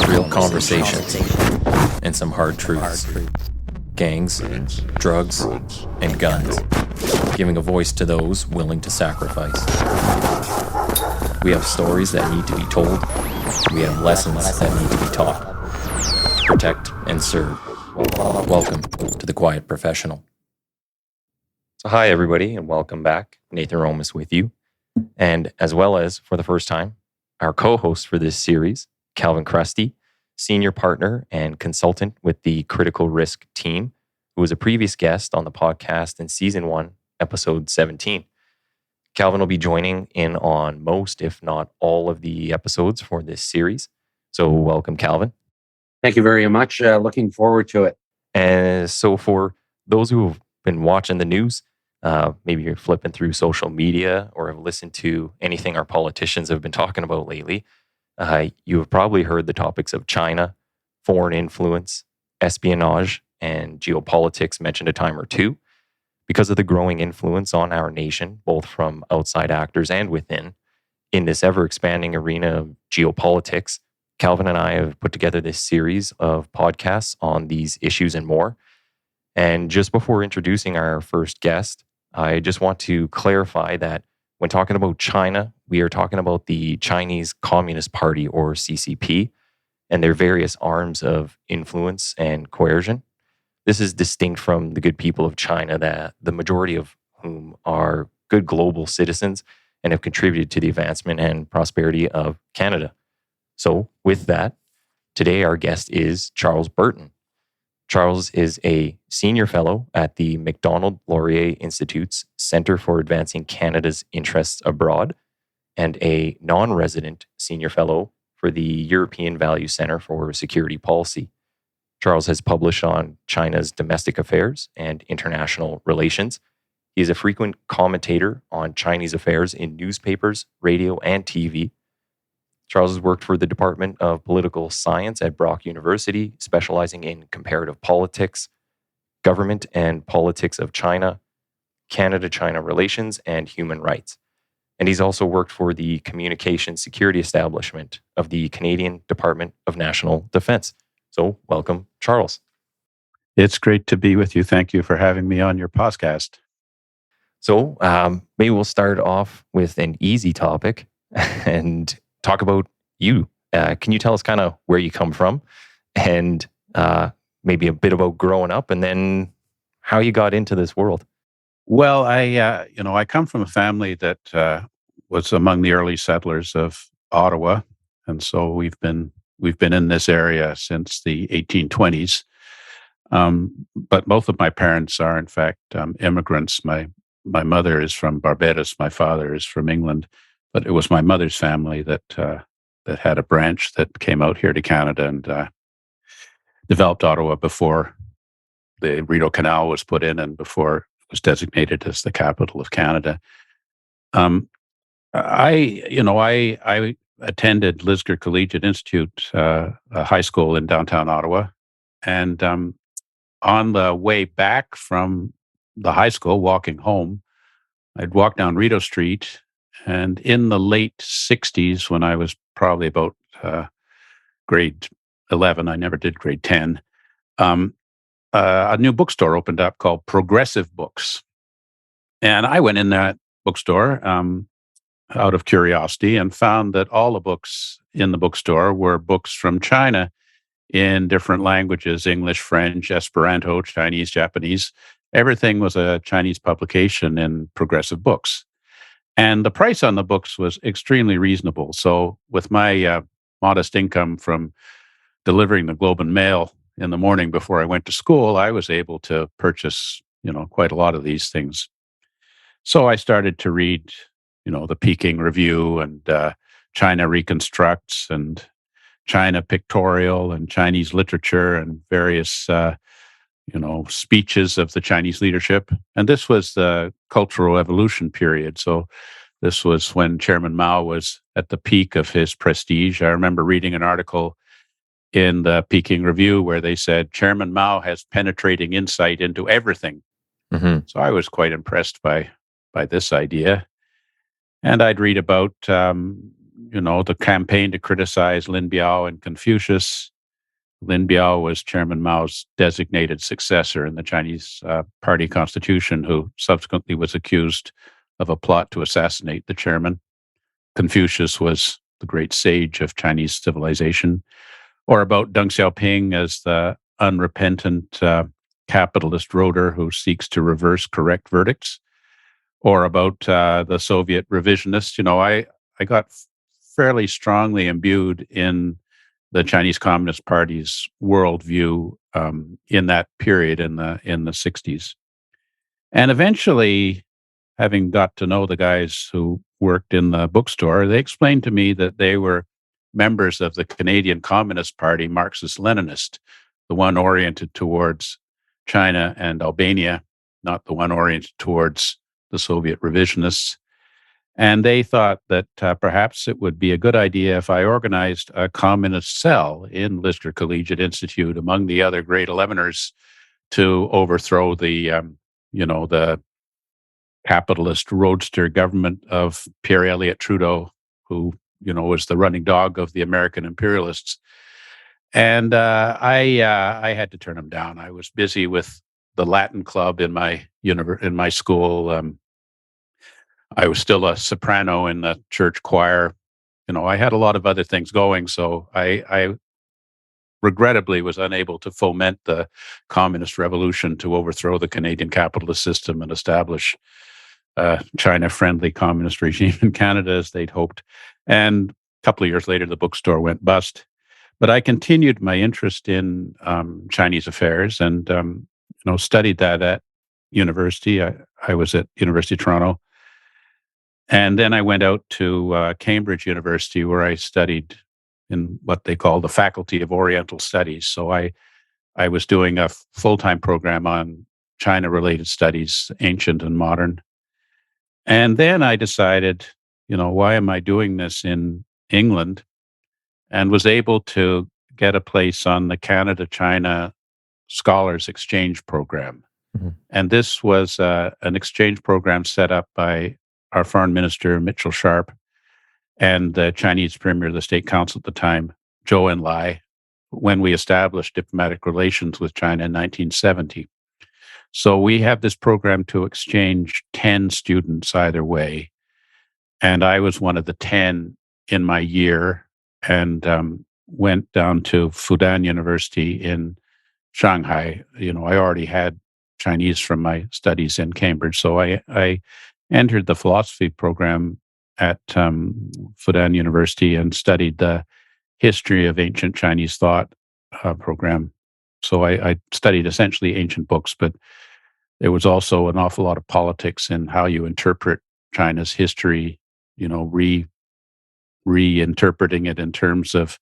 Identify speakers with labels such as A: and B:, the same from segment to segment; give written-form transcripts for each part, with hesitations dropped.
A: real conversations, and some hard truths. Gangs, drugs, and guns. Giving a voice to those willing to sacrifice. We have stories that need to be told. We have lessons that need to be taught. Protect and serve. Welcome to The Quiet Professional. So hi everybody and welcome back. Nathan Romas with you. And as well as, for the first time, our co-host for this series, Calvin Krusty, senior partner and consultant with the Critical Risk team, who was a previous guest on the podcast in Season 1, Episode 17. Calvin will be joining in on most, if not all, of the episodes for this series. So welcome, Calvin.
B: Thank you very much. Looking forward to it.
A: And so for those who have been watching the news, maybe you're flipping through social media or have listened to anything our politicians have been talking about lately, you have probably heard the topics of China, foreign influence, espionage, and geopolitics mentioned a time or two. Because of the growing influence on our nation, both from outside actors and within, in this ever-expanding arena of geopolitics, Calvin and I have put together this series of podcasts on these issues and more. And just before introducing our first guest, I just want to clarify that when talking about China, we are talking about the Chinese Communist Party, or CCP, and their various arms of influence and coercion. This is distinct from the good people of China, that the majority of whom are good global citizens and have contributed to the advancement and prosperity of Canada. So with that, today our guest is Charles Burton. Charles is a senior fellow at the Macdonald-Laurier Institute's Center for Advancing Canada's Interests Abroad and a non-resident senior fellow for the European Value Center for Security Policy. Charles has published on China's domestic affairs and international relations. He is a frequent commentator on Chinese affairs in newspapers, radio, and TV. Charles has worked for the Department of Political Science at Brock University, specializing in comparative politics, government and politics of China, Canada-China relations, and human rights. And he's also worked for the Communications Security Establishment of the Canadian Department of National Defense. So welcome, Charles.
C: It's great to be with you. Thank you for having me on your podcast.
A: So maybe we'll start off with an easy topic and talk about you. Can you tell us kind of where you come from and maybe a bit about growing up and then how you got into this world?
C: Well, I come from a family that was among the early settlers of Ottawa, and so we've been in this area since the 1820s. But both of my parents are, in fact, immigrants. My mother is from Barbados. My father is from England. But it was my mother's family that had a branch that came out here to Canada and developed Ottawa before the Rideau Canal was put in and before it was designated as the capital of Canada. I attended Lisgar Collegiate Institute, a high school in downtown Ottawa, and on the way back from the high school, walking home, I'd walk down Rideau Street. And in the late 60s, when I was probably about grade 11, I never did grade 10, a new bookstore opened up called Progressive Books. And I went in that bookstore out of curiosity and found that all the books in the bookstore were books from China in different languages: English, French, Esperanto, Chinese, Japanese. Everything was a Chinese publication in Progressive Books. And the price on the books was extremely reasonable. So with my modest income from delivering the Globe and Mail in the morning before I went to school, I was able to purchase, quite a lot of these things. So I started to read, the Peking Review and China Reconstructs and China Pictorial and Chinese literature and various speeches of the Chinese leadership. And this was the Cultural Evolution period. So this was when Chairman Mao was at the peak of his prestige. I remember reading an article in the Peking Review where they said, Chairman Mao has penetrating insight into everything.
A: Mm-hmm.
C: So I was quite impressed by this idea. And I'd read about the campaign to criticize Lin Biao and Confucius. Lin Biao was Chairman Mao's designated successor in the Chinese Party Constitution, who subsequently was accused of a plot to assassinate the chairman. Confucius was the great sage of Chinese civilization. Or about Deng Xiaoping as the unrepentant capitalist roader who seeks to reverse correct verdicts. Or about the Soviet revisionists. I got fairly strongly imbued in the Chinese Communist Party's worldview in that period in the 60s. And eventually, having got to know the guys who worked in the bookstore, they explained to me that they were members of the Canadian Communist Party, Marxist-Leninist, the one oriented towards China and Albania, not the one oriented towards the Soviet revisionists. And they thought that perhaps it would be a good idea if I organized a communist cell in Lister Collegiate Institute among the other grade 11ers to overthrow the capitalist roadster government of Pierre Elliott Trudeau, who, was the running dog of the American imperialists. And I had to turn him down. I was busy with the Latin club in my school. I was still a soprano in the church choir. I had a lot of other things going, so I regrettably was unable to foment the communist revolution to overthrow the Canadian capitalist system and establish a China-friendly communist regime in Canada as they'd hoped. And a couple of years later, the bookstore went bust. But I continued my interest in Chinese affairs and studied that at university. I was at University of Toronto. And then I went out to Cambridge University, where I studied in what they call the Faculty of Oriental Studies. So I was doing a full-time program on China-related studies, ancient and modern. And then I decided, why am I doing this in England? And was able to get a place on the Canada-China Scholars Exchange Program. Mm-hmm. And this was an exchange program set up by our Foreign Minister, Mitchell Sharp, and the Chinese Premier of the State Council at the time, Zhou Enlai, when we established diplomatic relations with China in 1970. So we have this program to exchange 10 students either way. And I was one of the 10 in my year and went down to Fudan University in Shanghai. I already had Chinese from my studies in Cambridge. So I entered the philosophy program at Fudan University and studied the history of ancient Chinese thought program. So I studied essentially ancient books, but there was also an awful lot of politics in how you interpret China's history, reinterpreting it in terms of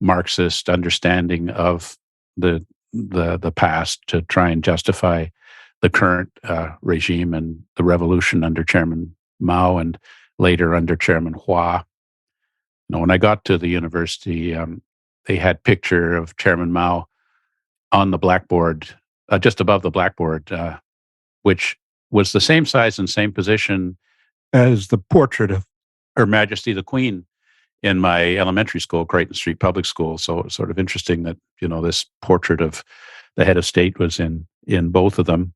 C: Marxist understanding of the past to try and justify the current regime and the revolution under Chairman Mao and later under Chairman Hua. When I got to the university, they had picture of Chairman Mao on the blackboard, just above the blackboard, which was the same size and same position as the portrait of Her Majesty the Queen in my elementary school, Creighton Street Public School. So it's sort of interesting that, this portrait of the head of state was in both of them.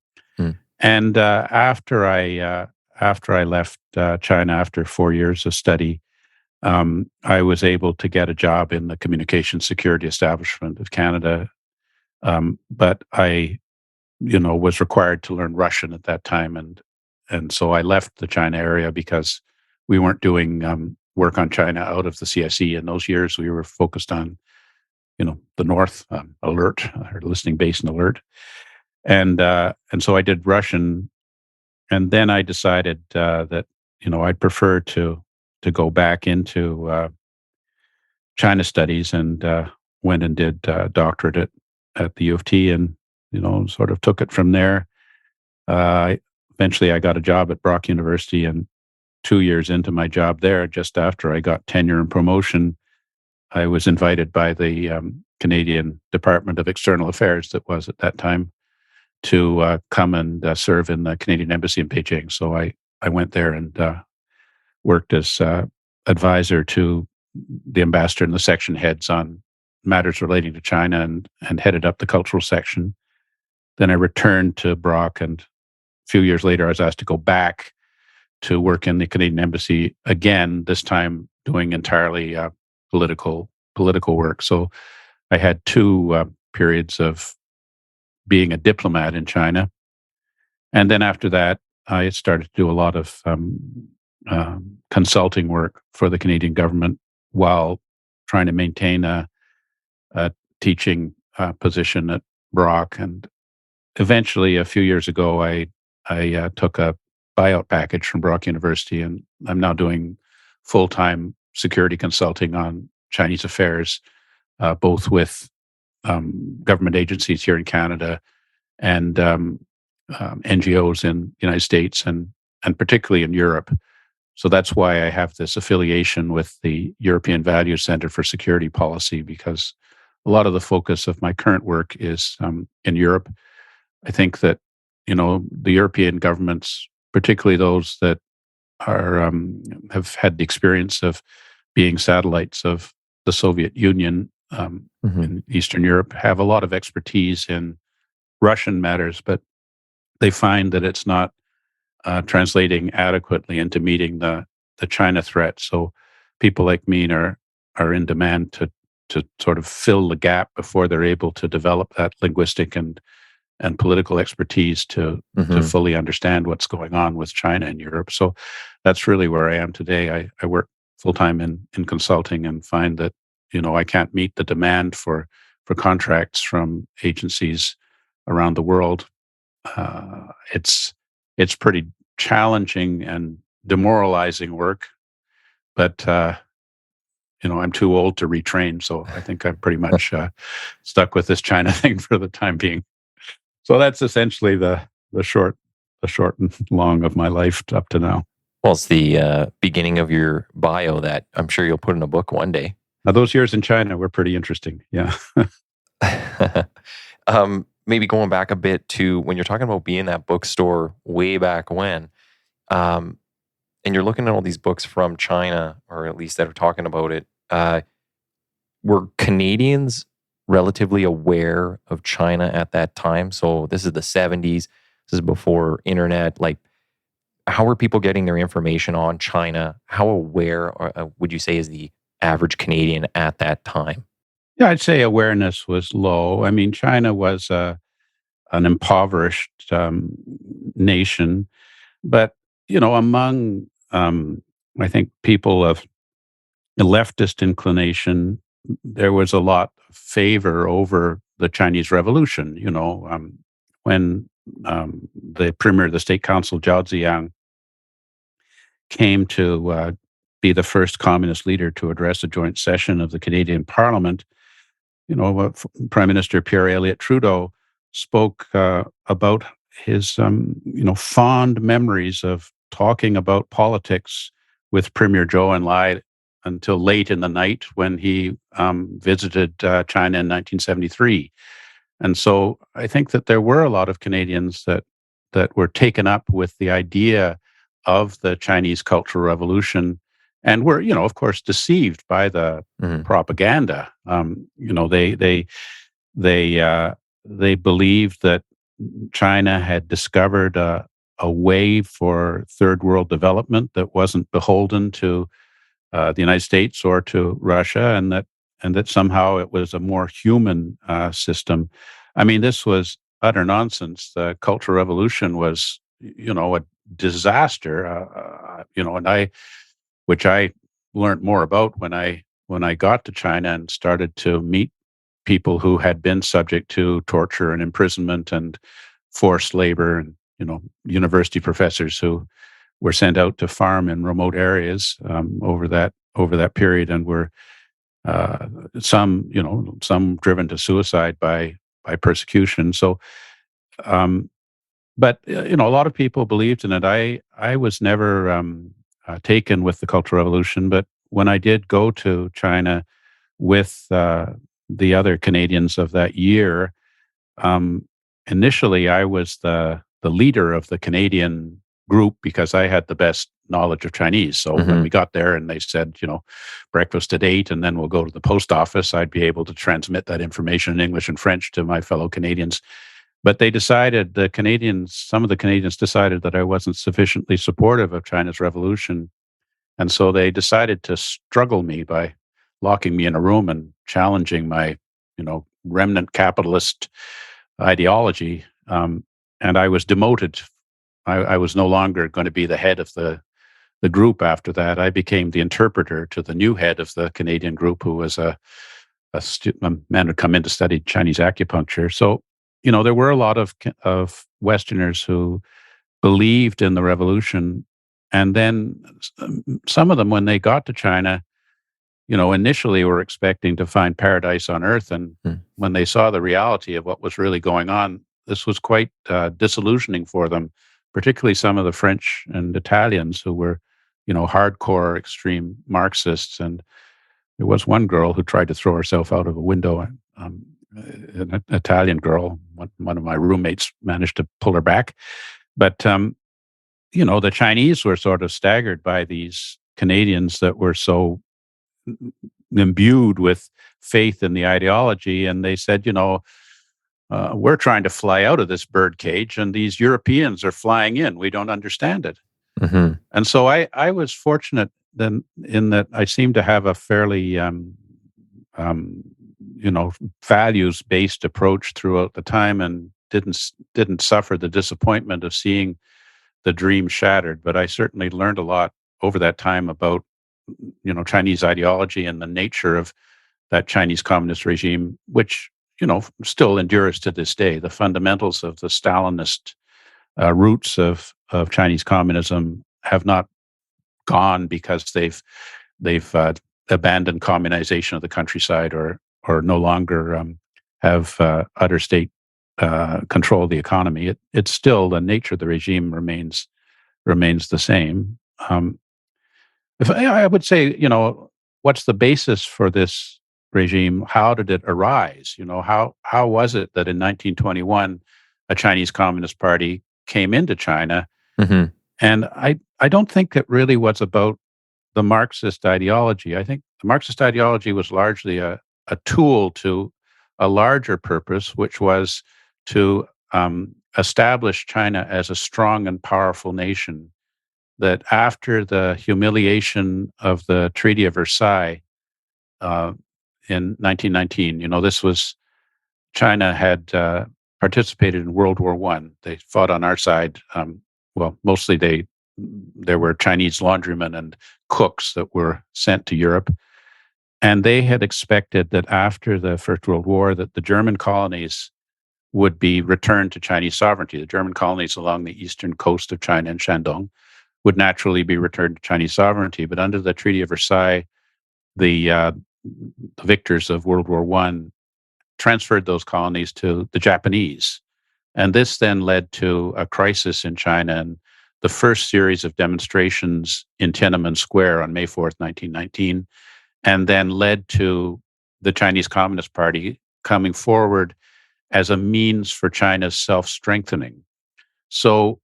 C: And after I left China after 4 years of study, I was able to get a job in the Communication Security Establishment of Canada. But I, was required to learn Russian at that time. And so I left the China area because we weren't doing work on China out of the CSE in those years. We were focused on, the North, Alert, or listening base in Alert. And so I did Russian. And then I decided that, I'd prefer to go back into China studies and went and did doctorate at the U of T and, sort of took it from there. Eventually I got a job at Brock University, and 2 years into my job there, just after I got tenure and promotion, I was invited by the Canadian Department of External Affairs, that was at that time, to come and serve in the Canadian Embassy in Beijing. So I went there and worked as advisor to the ambassador and the section heads on matters relating to China and headed up the cultural section. Then I returned to Brock, and a few years later, I was asked to go back to work in the Canadian Embassy again, this time doing entirely political work. So I had two periods of being a diplomat in China. And then after that, I started to do a lot of consulting work for the Canadian government while trying to maintain a teaching position at Brock. And eventually, a few years ago, I took a buyout package from Brock University, and I'm now doing full-time security consulting on Chinese affairs, both with government agencies here in Canada and NGOs in the United States and particularly in Europe. So that's why I have this affiliation with the European Values Center for Security Policy, because a lot of the focus of my current work is in Europe. I think that, the European governments, particularly those that are have had the experience of being satellites of the Soviet Union in Eastern Europe, have a lot of expertise in Russian matters, but they find that it's not translating adequately into meeting the China threat. So people like me are in demand to sort of fill the gap before they're able to develop that linguistic and political expertise to fully understand what's going on with China and Europe. So that's really where I am today. I work full-time in consulting and find that, I can't meet the demand for contracts from agencies around the world. It's pretty challenging and demoralizing work, but I'm too old to retrain, so I think I'm pretty much stuck with this China thing for the time being. So that's essentially the short and long of my life up to now.
A: Well, it's the beginning of your bio that I'm sure you'll put in a book one day.
C: Now, those years in China were pretty interesting. Yeah.
A: Maybe going back a bit to when you're talking about being in that bookstore way back when, and you're looking at all these books from China, or at least that are talking about it, were Canadians relatively aware of China at that time? So this is the 70s. This is before internet. Like, how were people getting their information on China? How aware would you say is the average Canadian at that time?
C: Yeah, I'd say awareness was low. I mean, China was an impoverished nation, but among I think people of a leftist inclination, there was a lot of favor over the Chinese Revolution. When the Premier of the State Council, Zhao Ziyang, came to be the first communist leader to address a joint session of the Canadian Parliament, Prime Minister Pierre Elliott Trudeau spoke about his, fond memories of talking about politics with Premier Zhou Enlai until late in the night when he visited China in 1973. And so I think that there were a lot of Canadians that were taken up with the idea of the Chinese Cultural Revolution and were, of course, deceived by the propaganda. They believed that China had discovered a way for third world development that wasn't beholden to the United States or to Russia, and that somehow it was a more human system. I mean, this was utter nonsense. The Cultural Revolution was, a disaster. Which I learned more about when I got to China and started to meet people who had been subject to torture and imprisonment and forced labor, and university professors who were sent out to farm in remote areas over that period, and were some driven to suicide by persecution. So, but a lot of people believed in it. I was never taken with the Cultural Revolution, but when I did go to China with the other Canadians of that year, initially I was the leader of the Canadian group because I had the best knowledge of Chinese. So when we got there and they said, breakfast at 8 and then we'll go to the post office, I'd be able to transmit that information in English and French to my fellow Canadians. But they decided, some of the Canadians decided that I wasn't sufficiently supportive of China's revolution. And so they decided to struggle me by locking me in a room and challenging my, remnant capitalist ideology. And I was demoted. I was no longer going to be the head of the group after that. I became the interpreter to the new head of the Canadian group, who was a man who'd come in to study Chinese acupuncture. So, there were a lot of Westerners who believed in the revolution. And then some of them, when they got to China, initially were expecting to find paradise on earth. And when they saw the reality of what was really going on, this was quite disillusioning for them, particularly some of the French and Italians who were, hardcore extreme Marxists. And there was one girl who tried to throw herself out of a window, an Italian girl. One of my roommates managed to pull her back. But, the Chinese were sort of staggered by these Canadians that were so imbued with faith in the ideology. And they said, we're trying to fly out of this bird cage and these Europeans are flying in. We don't understand it. And so I was fortunate then in that I seemed to have a fairly, values-based approach throughout the time and didn't suffer the disappointment of seeing the dream shattered. But I certainly learned a lot over that time about, Chinese ideology and the nature of that Chinese communist regime, which, still endures to this day. The fundamentals of the Stalinist roots of Chinese communism have not gone because they've abandoned communization of the countryside or no longer have utter state control of the economy. It's still the nature of the regime remains the same. If I would say, what's the basis for this regime? How did it arise? How was it that in 1921 a Chinese Communist Party came into China? And I don't think it really was about the Marxist ideology. I think the Marxist ideology was largely a tool to a larger purpose, which was to establish China as a strong and powerful nation. That after the humiliation of the Treaty of Versailles in 1919, this was China had participated in World War I. They fought on our side. Mostly there were Chinese laundrymen and cooks that were sent to Europe. And they had expected that after the First World War, that the German colonies would be returned to Chinese sovereignty. The German colonies along the eastern coast of China and Shandong would naturally be returned to Chinese sovereignty. But under the Treaty of Versailles, the victors of World War I transferred those colonies to the Japanese. And this then led to a crisis in China and the first series of demonstrations in Tiananmen Square on May 4th, 1919, and then led to the Chinese Communist Party coming forward as a means for China's self-strengthening. So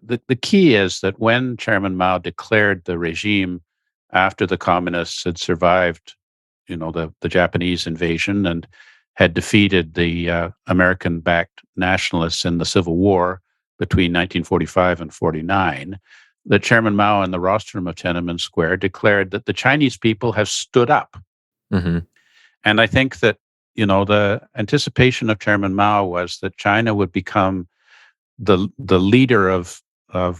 C: the key is that when Chairman Mao declared the regime after the communists had survived, the Japanese invasion and had defeated the American-backed nationalists in the Civil War between 1945 and 49, that Chairman Mao in the rostrum of Tiananmen Square declared that the Chinese people have stood up. And I think that, the anticipation of Chairman Mao was that China would become the leader of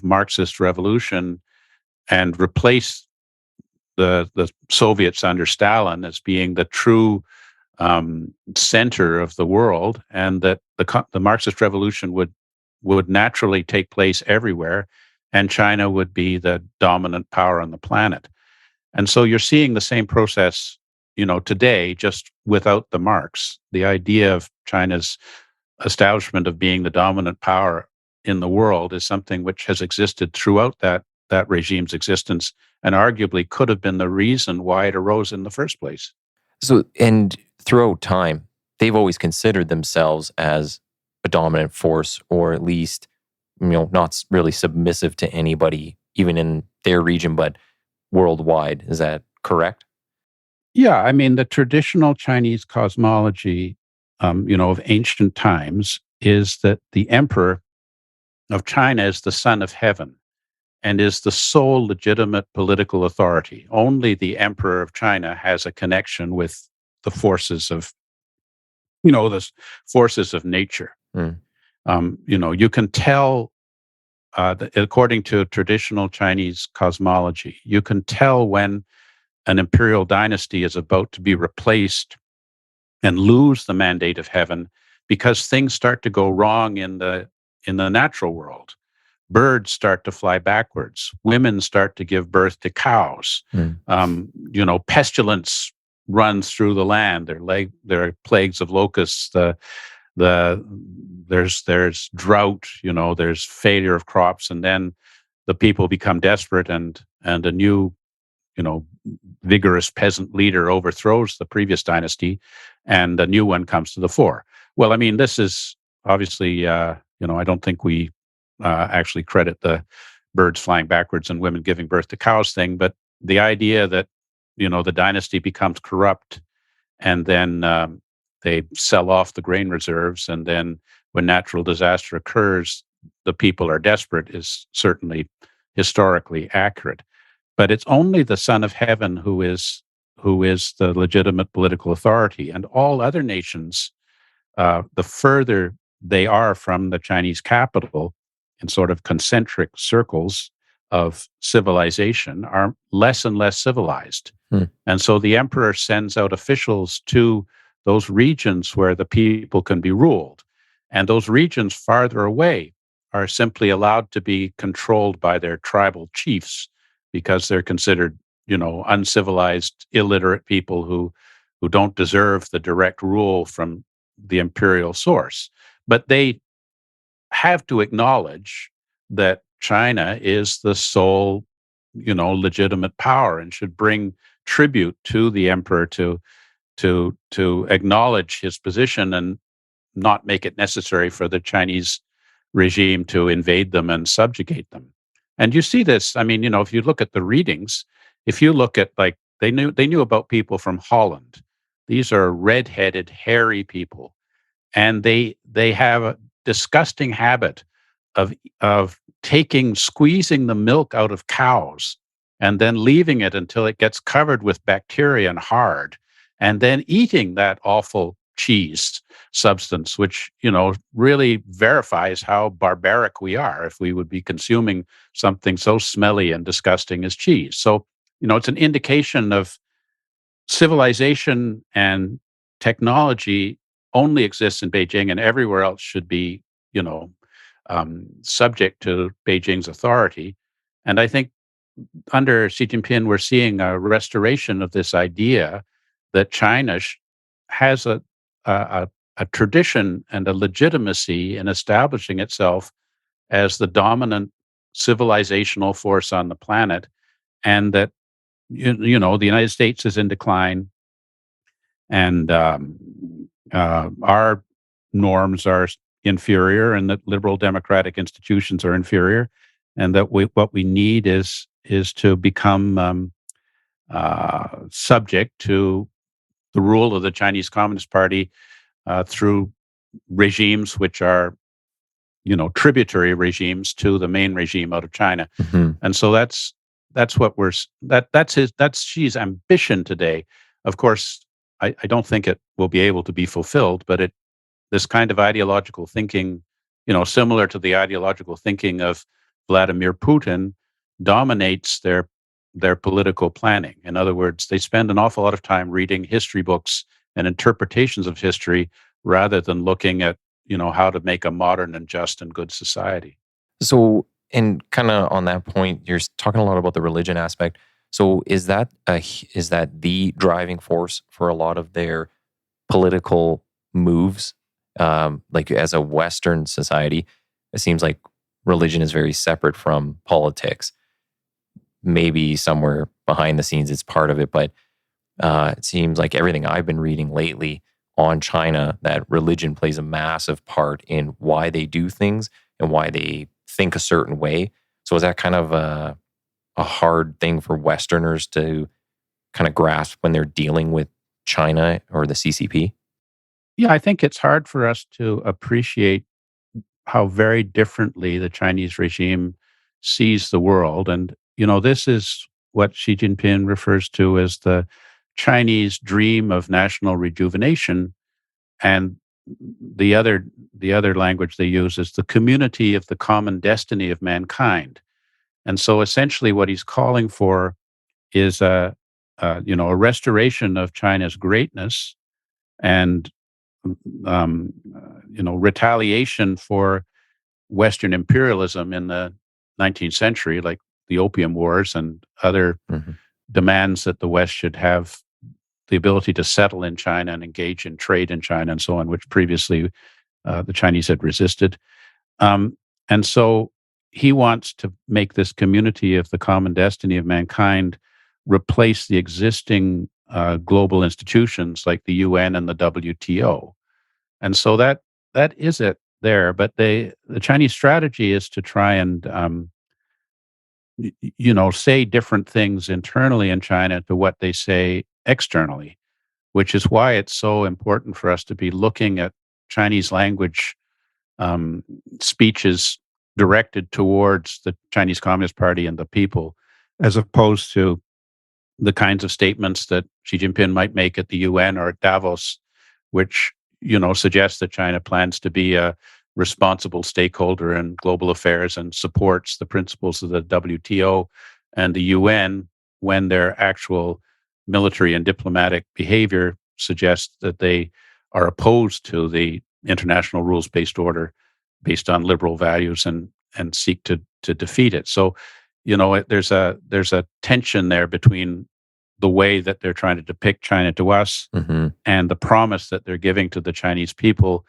C: Marxist revolution and replace the Soviets under Stalin as being the true center of the world, and that the Marxist revolution would naturally take place everywhere, and China would be the dominant power on the planet. And so you're seeing the same process, today, just without the Marx. The idea of China's establishment of being the dominant power in the world is something which has existed throughout that regime's existence, and arguably could have been the reason why it arose in the first place.
A: So, and throughout time, they've always considered themselves as a dominant force, or at least not really submissive to anybody, even in their region, but worldwide. Is that correct?
C: Yeah, I mean, the traditional Chinese cosmology, of ancient times is that the emperor of China is the son of heaven and is the sole legitimate political authority. Only the emperor of China has a connection with the forces of, the forces of nature.
A: Mm.
C: You can tell, that according to traditional Chinese cosmology, you can tell when an imperial dynasty is about to be replaced and lose the mandate of heaven because things start to go wrong in the natural world. Birds start to fly backwards. Women start to give birth to cows. Pestilence runs through the land. There are plagues of locusts. There's drought. There's failure of crops, and then the people become desperate, and a new vigorous peasant leader overthrows the previous dynasty, and a new one comes to the fore. Well, I mean, this is obviously, I don't think we actually credit the birds flying backwards and women giving birth to cows thing, but the idea that, the dynasty becomes corrupt, and then they sell off the grain reserves, and then when natural disaster occurs, the people are desperate, is certainly historically accurate. But it's only the Son of Heaven who is the legitimate political authority, and all other nations, the further they are from the Chinese capital, in sort of concentric circles of civilization, are less and less civilized. And so the emperor sends out officials to those regions where the people can be ruled, and those regions farther away are simply allowed to be controlled by their tribal chiefs, because they're considered, uncivilized, illiterate people who don't deserve the direct rule from the imperial source. But they have to acknowledge that China is the sole, legitimate power, and should bring tribute to the emperor to acknowledge his position and not make it necessary for the Chinese regime to invade them and subjugate them. And you see this, I mean, if you look at the readings, if you look at, like, they knew about people from Holland. These are red-headed, hairy people, and they have a disgusting habit of squeezing the milk out of cows and then leaving it until it gets covered with bacteria and hard, and then eating that awful cheese substance, which, really verifies how barbaric we are if we would be consuming something so smelly and disgusting as cheese. So, it's an indication of civilization, and technology only exists in Beijing, and everywhere else should be, subject to Beijing's authority. And I think under Xi Jinping, we're seeing a restoration of this idea that China has a tradition and a legitimacy in establishing itself as the dominant civilizational force on the planet, and that the United States is in decline, and our norms are inferior, and that liberal democratic institutions are inferior, and that what we need is to become subject to the rule of the Chinese Communist Party through regimes which are, tributary regimes to the main regime out of China.
A: Mm-hmm.
C: And so that's that's Xi's ambition today. Of course, I don't think it will be able to be fulfilled, but this kind of ideological thinking, similar to the ideological thinking of Vladimir Putin, dominates their political planning. In other words, they spend an awful lot of time reading history books and interpretations of history rather than looking at, how to make a modern and just and good society.
A: So, and kind of on that point, you're talking a lot about the religion aspect. So, is that the driving force for a lot of their political moves? Like, as a Western society, it seems like religion is very separate from politics. Maybe somewhere behind the scenes it's part of it, but it seems like everything I've been reading lately on China, that religion plays a massive part in why they do things and why they think a certain way. So is that kind of a hard thing for Westerners to kind of grasp when they're dealing with China or the CCP?
C: Yeah, I think it's hard for us to appreciate how very differently the Chinese regime sees the world. And, this is what Xi Jinping refers to as the Chinese dream of national rejuvenation. And the other language they use is the community of the common destiny of mankind. And so essentially what he's calling for is a restoration of China's greatness and retaliation for Western imperialism in the 19th century, like the Opium Wars and other
A: Hmm.
C: demands that the West should have the ability to settle in China and engage in trade in China and so on, which previously the Chinese had resisted. And so he wants to make this community of the common destiny of mankind replace the existing global institutions like the UN and the WTO. And so that is it there. But the Chinese strategy is to try and say different things internally in China to what they say externally, which is why it's so important for us to be looking at Chinese language um, speeches directed towards the Chinese Communist Party and the people, as opposed to the kinds of statements that Xi Jinping might make at the UN or at Davos, which suggests that China plans to be a responsible stakeholder in global affairs and supports the principles of the WTO and the UN, when their actual military and diplomatic behavior suggests that they are opposed to the international rules-based order based on liberal values and seek to defeat it. So, there's a tension there between the way that they're trying to depict China to us
A: Hmm.
C: and the promise that they're giving to the Chinese people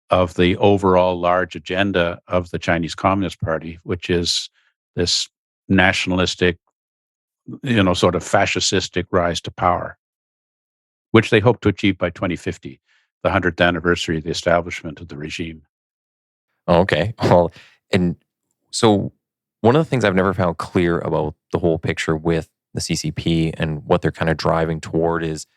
C: of the overall large agenda of the Chinese Communist Party, which is this nationalistic, sort of fascistic rise to power, which they hope to achieve by 2050, the 100th anniversary of the establishment of the regime.
A: Okay. Well, and so one of the things I've never found clear about the whole picture with the CCP and what they're kind of driving toward is,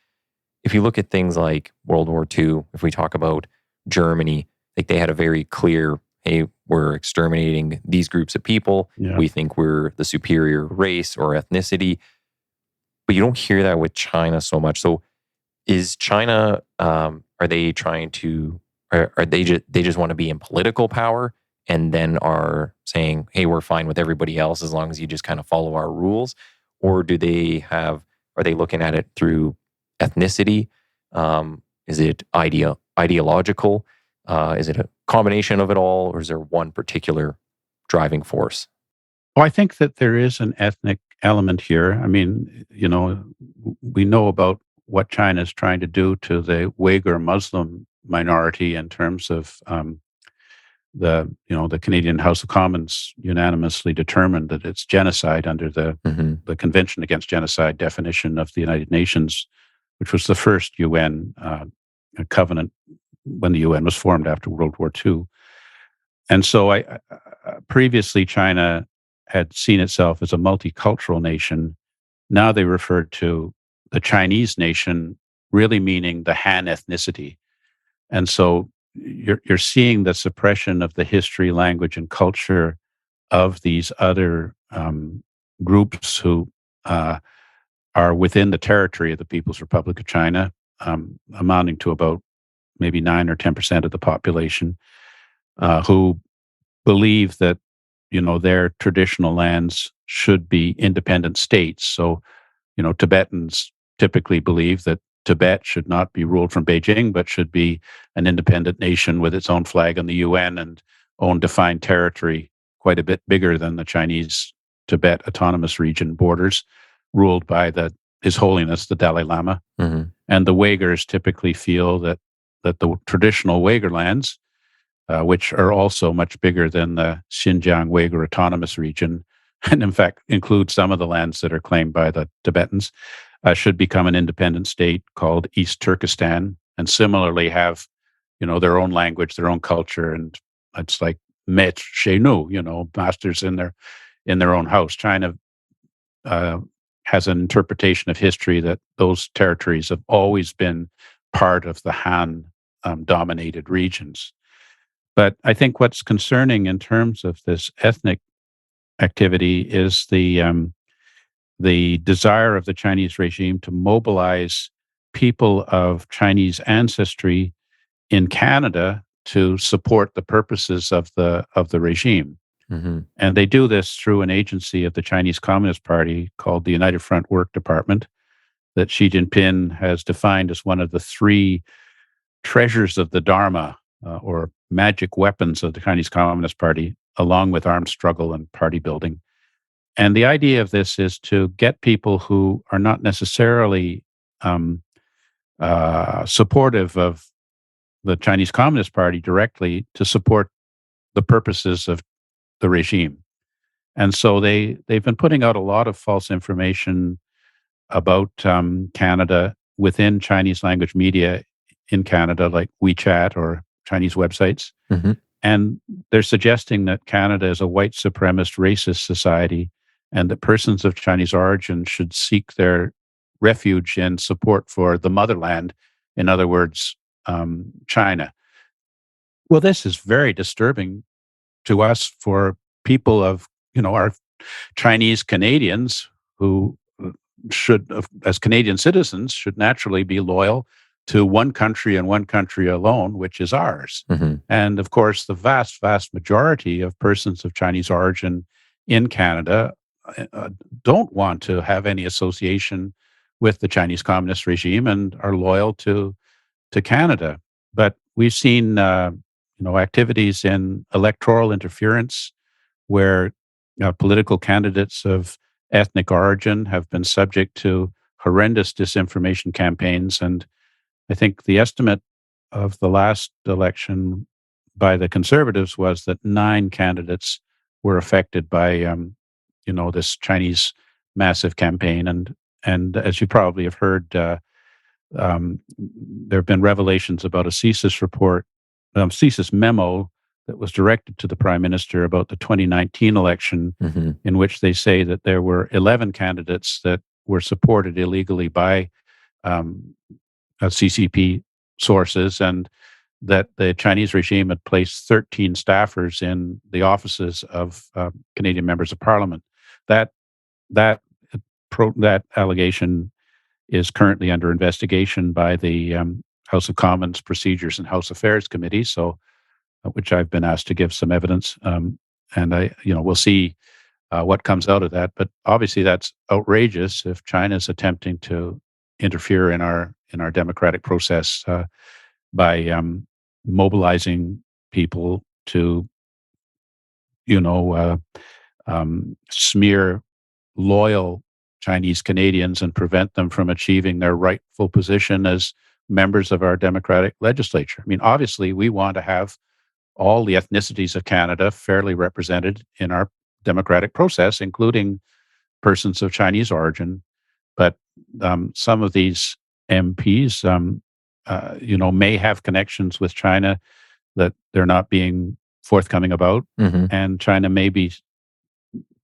A: if you look at things like World War II, if we talk about Germany, like they had a very clear, hey, we're exterminating these groups of people.
C: Yeah.
A: We think we're the superior race or ethnicity. But you don't hear that with China so much. So is China, are they trying to, are they just want to be in political power and then are saying, hey, we're fine with everybody else as long as you just kind of follow our rules? Or are they looking at it through ethnicity? Is it ideological? Is it a combination of it all, or is there one particular driving force?
C: Well, I think that there is an ethnic element here. I mean, we know about what China is trying to do to the Uyghur Muslim minority in terms of the Canadian House of Commons unanimously determined that it's genocide under
A: Hmm.
C: the Convention Against Genocide definition of the United Nations, which was the first UN covenant when the UN was formed after World War II. And so, previously China had seen itself as a multicultural nation. Now they refer to the Chinese nation, really meaning the Han ethnicity. And so you're seeing the suppression of the history, language, and culture of these other groups who are within the territory of the People's Republic of China, amounting to about maybe 9 or 10% of the population, who believe that their traditional lands should be independent states. So, Tibetans typically believe that Tibet should not be ruled from Beijing, but should be an independent nation with its own flag in the UN and own defined territory, quite a bit bigger than the Chinese Tibet Autonomous Region borders, ruled by His Holiness the Dalai Lama.
A: Hmm.
C: And the Uyghurs typically feel that the traditional Uyghur lands, which are also much bigger than the Xinjiang Uyghur Autonomous Region, and in fact include some of the lands that are claimed by the Tibetans, should become an independent state called East Turkestan, and similarly have, their own language, their own culture, and it's like maîtres chez nous, masters in their own house. China has an interpretation of history that those territories have always been part of the Han dominated regions. But I think what's concerning in terms of this ethnic activity is the desire of the Chinese regime to mobilize people of Chinese ancestry in Canada to support the purposes of the regime.
A: Mm-hmm.
C: And they do this through an agency of the Chinese Communist Party called the United Front Work Department, that Xi Jinping has defined as one of the three treasures of the Dharma, or magic weapons of the Chinese Communist Party, along with armed struggle and party building. And the idea of this is to get people who are not necessarily supportive of the Chinese Communist Party directly to support the purposes of the regime. And so they've been putting out a lot of false information about Canada within Chinese language media in Canada, like WeChat or Chinese websites.
A: Mm-hmm.
C: And they're suggesting that Canada is a white supremacist racist society and that persons of Chinese origin should seek their refuge and support for the motherland, in other words, China. Well, this is very disturbing to us for people of, our Chinese Canadians who should, as Canadian citizens, should naturally be loyal to one country and one country alone, which is ours.
A: Mm-hmm.
C: And of course, the vast, vast majority of persons of Chinese origin in Canada don't want to have any association with the Chinese communist regime and are loyal to Canada. But we've seen, activities in electoral interference where political candidates of ethnic origin have been subject to horrendous disinformation campaigns. And I think the estimate of the last election by the Conservatives was that 9 candidates were affected by, this Chinese massive campaign. And as you probably have heard, there have been revelations about a CSIS memo that was directed to the Prime Minister about the 2019 election,
A: Mm-hmm.
C: in which they say that there were 11 candidates that were supported illegally by CCP sources, and that the Chinese regime had placed 13 staffers in the offices of Canadian members of Parliament. That allegation is currently under investigation by the House of Commons Procedures and House Affairs Committee, so which I've been asked to give some evidence, and we'll see what comes out of that. But obviously, that's outrageous if China is attempting to interfere in our democratic process by mobilizing people to, smear loyal Chinese Canadians and prevent them from achieving their rightful position as members of our democratic legislature. I mean, obviously, we want to have all the ethnicities of Canada fairly represented in our democratic process, including persons of Chinese origin. But some of these MPs, may have connections with China that they're not being forthcoming about,
A: Mm-hmm.
C: and China may be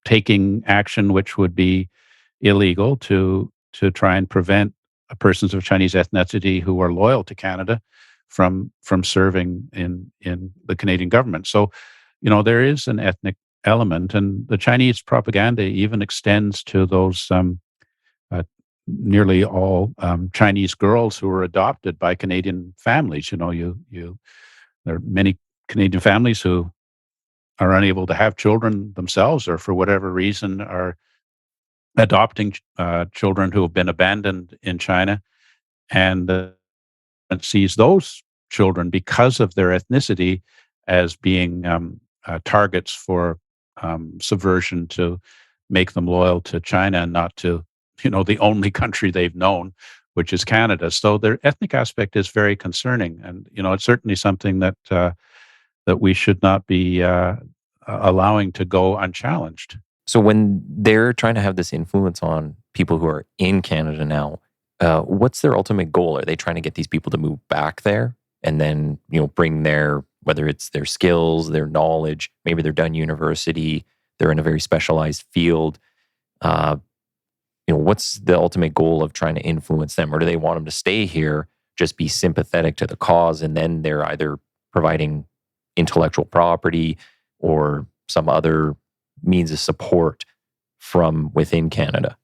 C: taking action which would be illegal to try and prevent persons of Chinese ethnicity who are loyal to Canada from serving in the Canadian government. So, there is an ethnic element, and the Chinese propaganda even extends to those nearly all Chinese girls who were adopted by Canadian families. There are many Canadian families who are unable to have children themselves, or for whatever reason are adopting children who have been abandoned in China, and sees those children, because of their ethnicity, as being targets for subversion to make them loyal to China and not to, the only country they've known, which is Canada. So their ethnic aspect is very concerning, and it's certainly something that that we should not be allowing to go unchallenged.
A: So when they're trying to have this influence on people who are in Canada now, what's their ultimate goal? Are they trying to get these people to move back there and then, bring their whether it's their skills, their knowledge, maybe they're done university, they're in a very specialized field. Uh, what's the ultimate goal of trying to influence them? Or do they want them to stay here, just be sympathetic to the cause, and then they're either providing intellectual property or some other means of support from within Canada?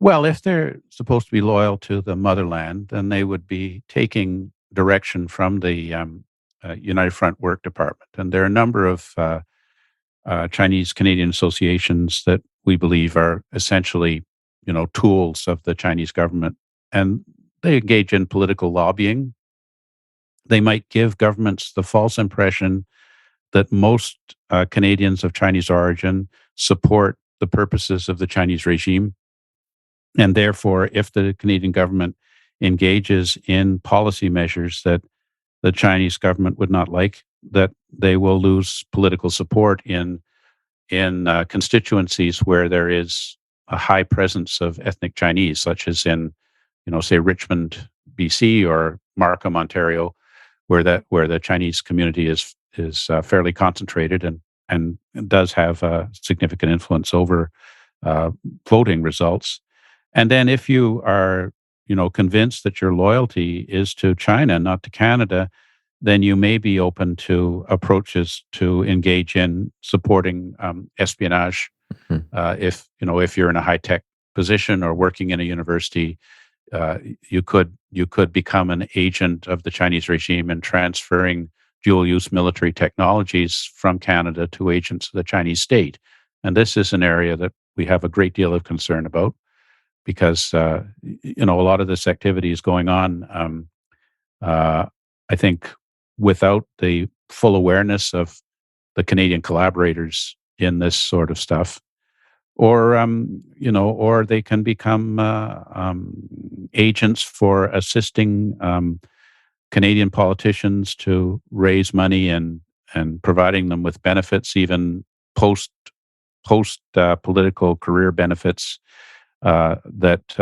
C: Well, if they're supposed to be loyal to the motherland, then they would be taking direction from the United Front Work Department. And there are a number of Chinese Canadian associations that we believe are essentially, tools of the Chinese government. And they engage in political lobbying. They might give governments the false impression that most Canadians of Chinese origin support the purposes of the Chinese regime. And therefore, if the Canadian government engages in policy measures that the Chinese government would not like, that they will lose political support in constituencies where there is a high presence of ethnic Chinese, such as in, say Richmond, BC, or Markham, Ontario, where the Chinese community is fairly concentrated and does have a significant influence over voting results. And then if you are, convinced that your loyalty is to China, not to Canada, then you may be open to approaches to engage in supporting espionage. If you're in a high tech position or working in a university, you could become an agent of the Chinese regime and transferring dual use military technologies from Canada to agents of the Chinese state. And this is an area that we have a great deal of concern about, because a lot of this activity is going on, I think, without the full awareness of the Canadian collaborators in this sort of stuff, or they can become agents for assisting Canadian politicians to raise money and providing them with benefits, even post political career benefits. It's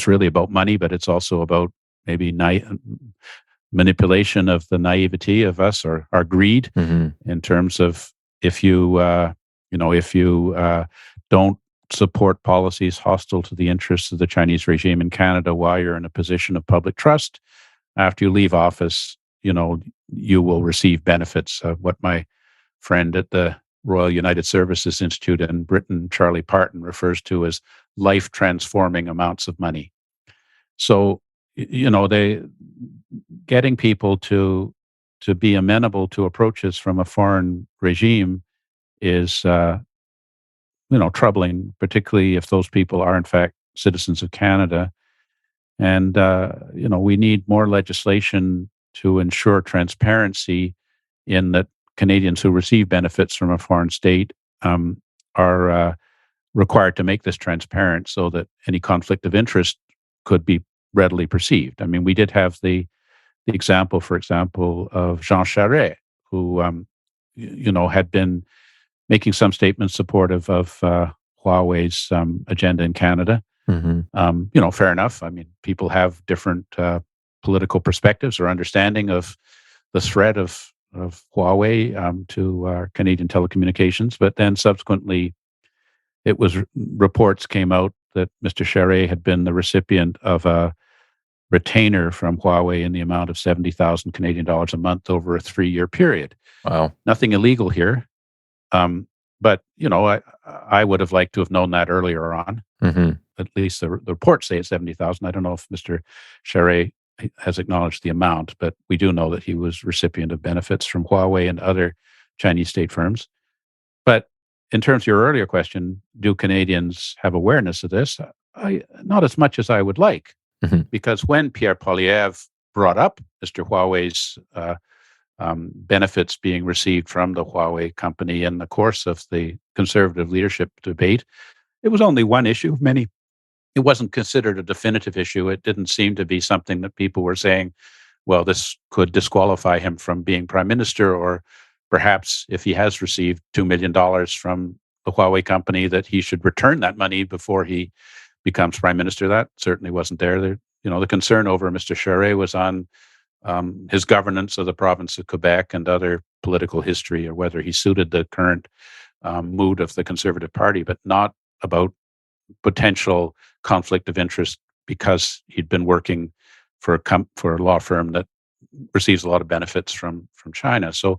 C: really about money, but it's also about maybe manipulation of the naivety of us, or our greed, in terms of if you don't support policies hostile to the interests of the Chinese regime in Canada while you're in a position of public trust, after you leave office, you will receive benefits of what my friend at the Royal United Services Institute in Britain, Charlie Parton, refers to as life transforming amounts of money. So, they getting people to be amenable to approaches from a foreign regime is, troubling, particularly if those people are in fact citizens of Canada. And, we need more legislation to ensure transparency in that Canadians who receive benefits from a foreign state are required to make this transparent so that any conflict of interest could be readily perceived. I mean, we did have the example, for example, of Jean Charest, who, had been making some statements supportive of Huawei's agenda in Canada. Fair enough. I mean, people have different political perspectives or understanding of the threat of Huawei to Canadian telecommunications. But then subsequently, reports came out that Mr. Charest had been the recipient of a retainer from Huawei in the amount of 70,000 Canadian dollars a month over a 3-year period.
A: Wow.
C: Nothing illegal here. But, I would have liked to have known that earlier on. At least the reports say it's 70,000. I don't know if Mr. Charest has acknowledged the amount, but we do know that he was recipient of benefits from Huawei and other Chinese state firms. But in terms of your earlier question, do Canadians have awareness of this? Not as much as I would like, because when Pierre Poilievre brought up Mr. Huawei's benefits being received from the Huawei company in the course of the conservative leadership debate, it was only one issue of many. It wasn't considered a definitive issue. It didn't seem to be something that people were saying, well, this could disqualify him from being prime minister, or perhaps if he has received $2 million from the Huawei company, that he should return that money before he becomes prime minister. That certainly wasn't there. The concern over Mr. Charest was on his governance of the province of Quebec and other political history, or whether he suited the current mood of the Conservative Party, but not about potential conflict of interest because he'd been working for for a law firm that receives a lot of benefits from China. So,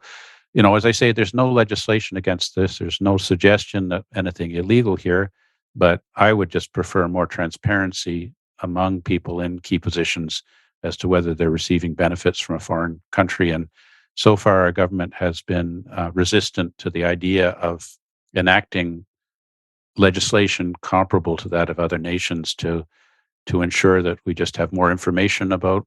C: as I say, there's no legislation against this. There's no suggestion that anything illegal here, but I would just prefer more transparency among people in key positions as to whether they're receiving benefits from a foreign country. And so far, our government has been resistant to the idea of enacting legislation comparable to that of other nations to ensure that we just have more information about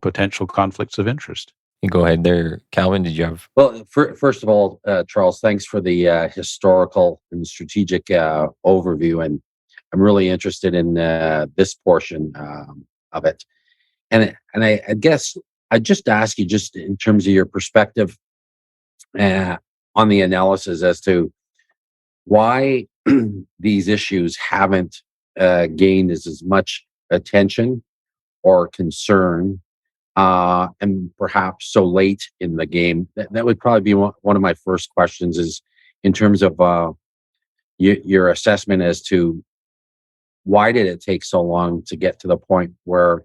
C: potential conflicts of interest.
A: You go ahead there, Calvin. Did you have?
B: Well, first of all, Charles, thanks for the historical and strategic overview, and I'm really interested in this portion of it. And I guess I'd just ask you, just in terms of your perspective on the analysis as to why these issues haven't gained as much attention or concern, and perhaps so late in the game. That would probably be one of my first questions, is in terms of your assessment as to why did it take so long to get to the point where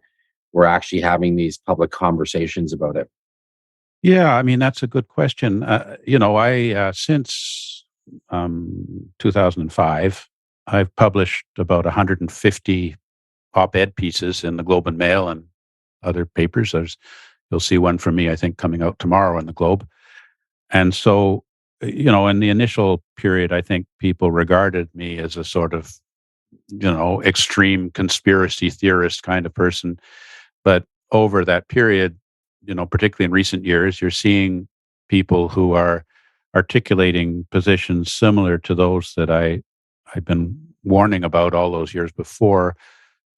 B: we're actually having these public conversations about it?
C: Yeah, I mean, that's a good question. I since 2005, I've published about 150 op-ed pieces in the Globe and Mail and other papers. You'll see one from me, I think, coming out tomorrow in the Globe. And so, in the initial period, I think people regarded me as a sort of, extreme conspiracy theorist kind of person. But over that period, particularly in recent years, you're seeing people who are articulating positions similar to those that I've been warning about all those years before,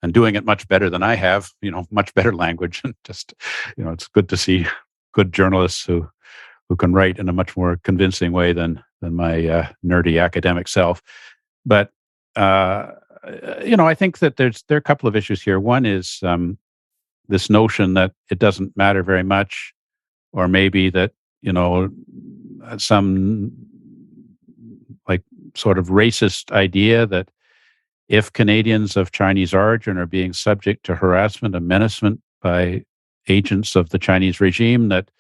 C: and doing it much better than I have, much better language. And just, it's good to see good journalists who can write in a much more convincing way than my nerdy academic self. But, I think that there are a couple of issues here. One is this notion that it doesn't matter very much, or maybe that, some like sort of racist idea that if Canadians of Chinese origin are being subject to harassment and menacement by agents of the Chinese regime, that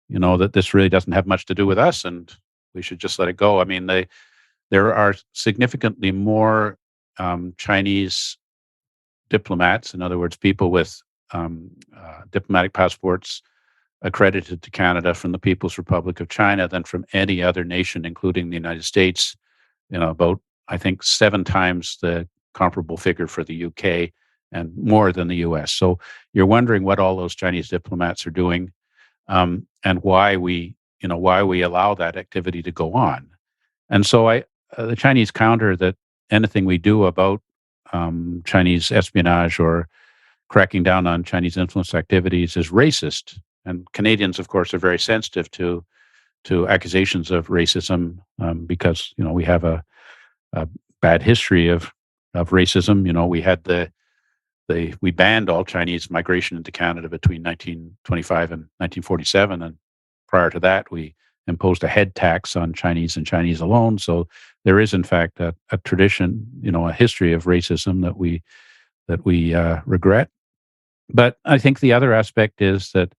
C: that this really doesn't have much to do with us, and we should just let it go. I mean, there are significantly more Chinese diplomats, in other words, people with diplomatic passports accredited to Canada from the People's Republic of China than from any other nation, including the United States. About, I think, 7 times the comparable figure for the UK, and more than the US. So you're wondering what all those Chinese diplomats are doing, and why we allow that activity to go on. And so the Chinese counter that anything we do about Chinese espionage or cracking down on Chinese influence activities is racist. And Canadians, of course, are very sensitive to accusations of racism, because we have a bad history of racism. We had we banned all Chinese migration into Canada between 1925 and 1947, and prior to that, we imposed a head tax on Chinese and Chinese alone. So there is, in fact, a tradition, a history of racism that we regret. But I think the other aspect is that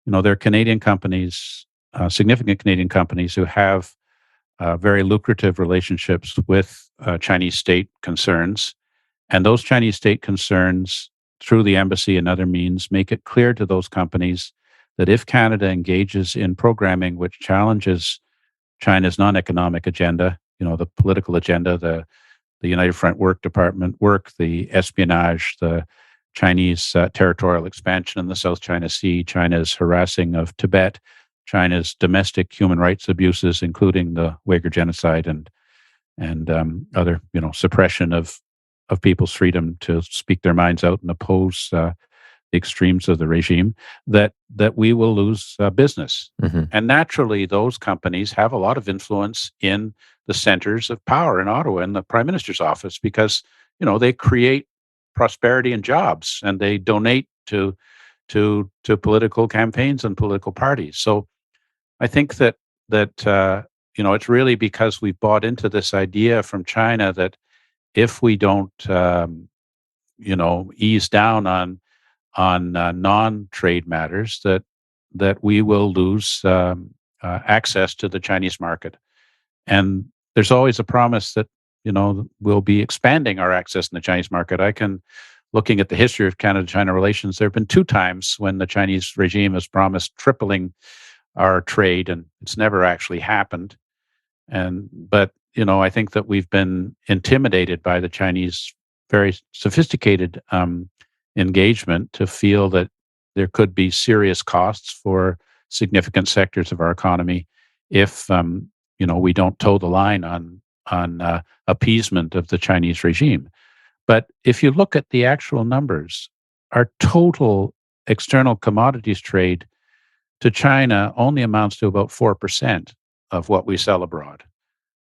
C: there are Canadian companies, significant Canadian companies, who have very lucrative relationships with Chinese state concerns. And those Chinese state concerns, through the embassy and other means, make it clear to those companies that if Canada engages in programming which challenges China's non-economic agenda, the political agenda, the United Front Work Department work, the espionage, the Chinese territorial expansion in the South China Sea, China's harassing of Tibet, China's domestic human rights abuses, including the Uyghur genocide and other, suppression of people's freedom to speak their minds out and oppose the extremes of the regime, that we will lose business.
A: Mm-hmm.
C: And naturally, those companies have a lot of influence in the centers of power in Ottawa, in the Prime Minister's office, because they create prosperity and jobs, and they donate to to political campaigns and political parties. So I think that it's really because we've bought into this idea from China that if we don't ease down on non-trade matters, that we will lose access to the Chinese market. And there's always a promise that we'll be expanding our access in the Chinese market. Looking at the history of Canada-China relations, there have been 2 times when the Chinese regime has promised tripling our trade, and it's never actually happened. But I think that we've been intimidated by the Chinese very sophisticated engagement to feel that there could be serious costs for significant sectors of our economy if we don't toe the line on appeasement of the Chinese regime. But if you look at the actual numbers, our total external commodities trade to China only amounts to about 4% of what we sell abroad.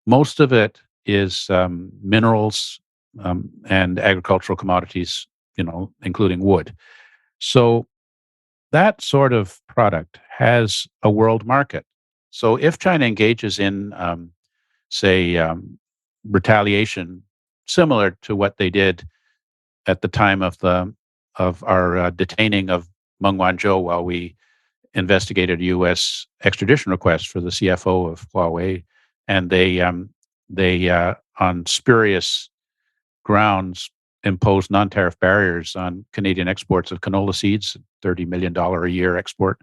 C: Most of it is minerals and agricultural commodities, including wood. So that sort of product has a world market. So if China engages in, retaliation, similar to what they did at the time of our detaining of Meng Wanzhou while we investigated a U.S. extradition request for the CFO of Huawei, and they on spurious grounds imposed non-tariff barriers on Canadian exports of canola seeds, $30 million a year export,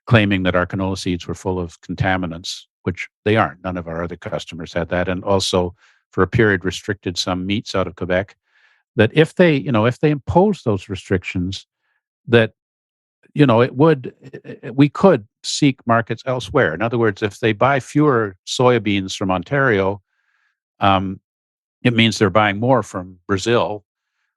C: claiming that our canola seeds were full of contaminants, which they aren't. None of our other customers had that, and also for a period restricted some meats out of Quebec. That if they impose those restrictions, that we could seek markets elsewhere. In other words, if they buy fewer soybeans from Ontario, it means they're buying more from Brazil,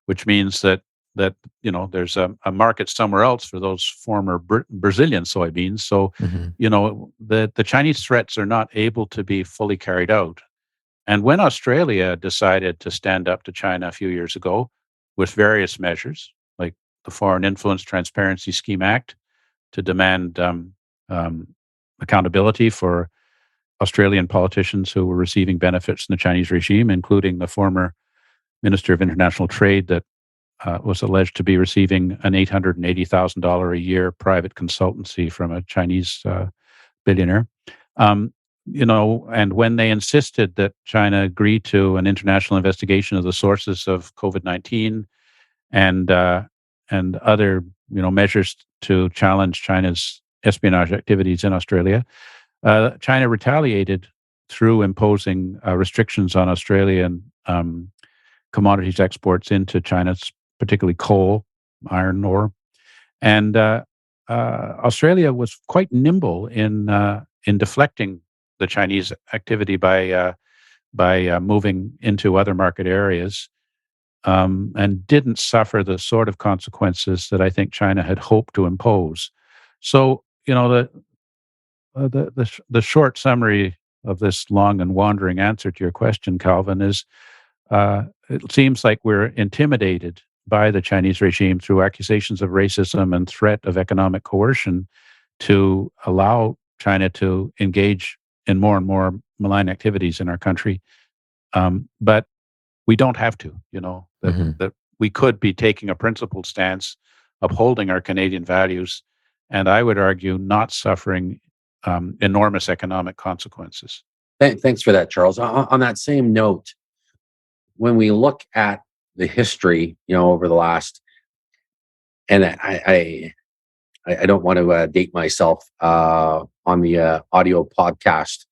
C: which means that there's a market somewhere else for those former Brazilian soybeans. So the Chinese threats are not able to be fully carried out. And when Australia decided to stand up to China a few years ago with various measures, like the Foreign Influence Transparency Scheme Act, to demand accountability for Australian politicians who were receiving benefits from the Chinese regime, including the former Minister of International Trade that was alleged to be receiving an $880,000 a year private consultancy from a Chinese billionaire. And when they insisted that China agree to an international investigation of the sources of COVID-19 and other measures to challenge China's espionage activities in Australia, China retaliated through imposing restrictions on Australian commodities exports into China, particularly coal, iron ore, and Australia was quite nimble in deflecting the Chinese activity by moving into other market areas, and didn't suffer the sort of consequences that I think China had hoped to impose. So, the short summary of this long and wandering answer to your question, Calvin, is it seems like we're intimidated by the Chinese regime through accusations of racism and threat of economic coercion to allow China to engage in more and more malign activities in our country. But we don't have to, that we could be taking a principled stance, upholding our Canadian values, and I would argue not suffering enormous economic consequences.
B: Thanks for that, Charles. On that same note, when we look at the history, over the last, and I don't want to date myself on the audio podcast,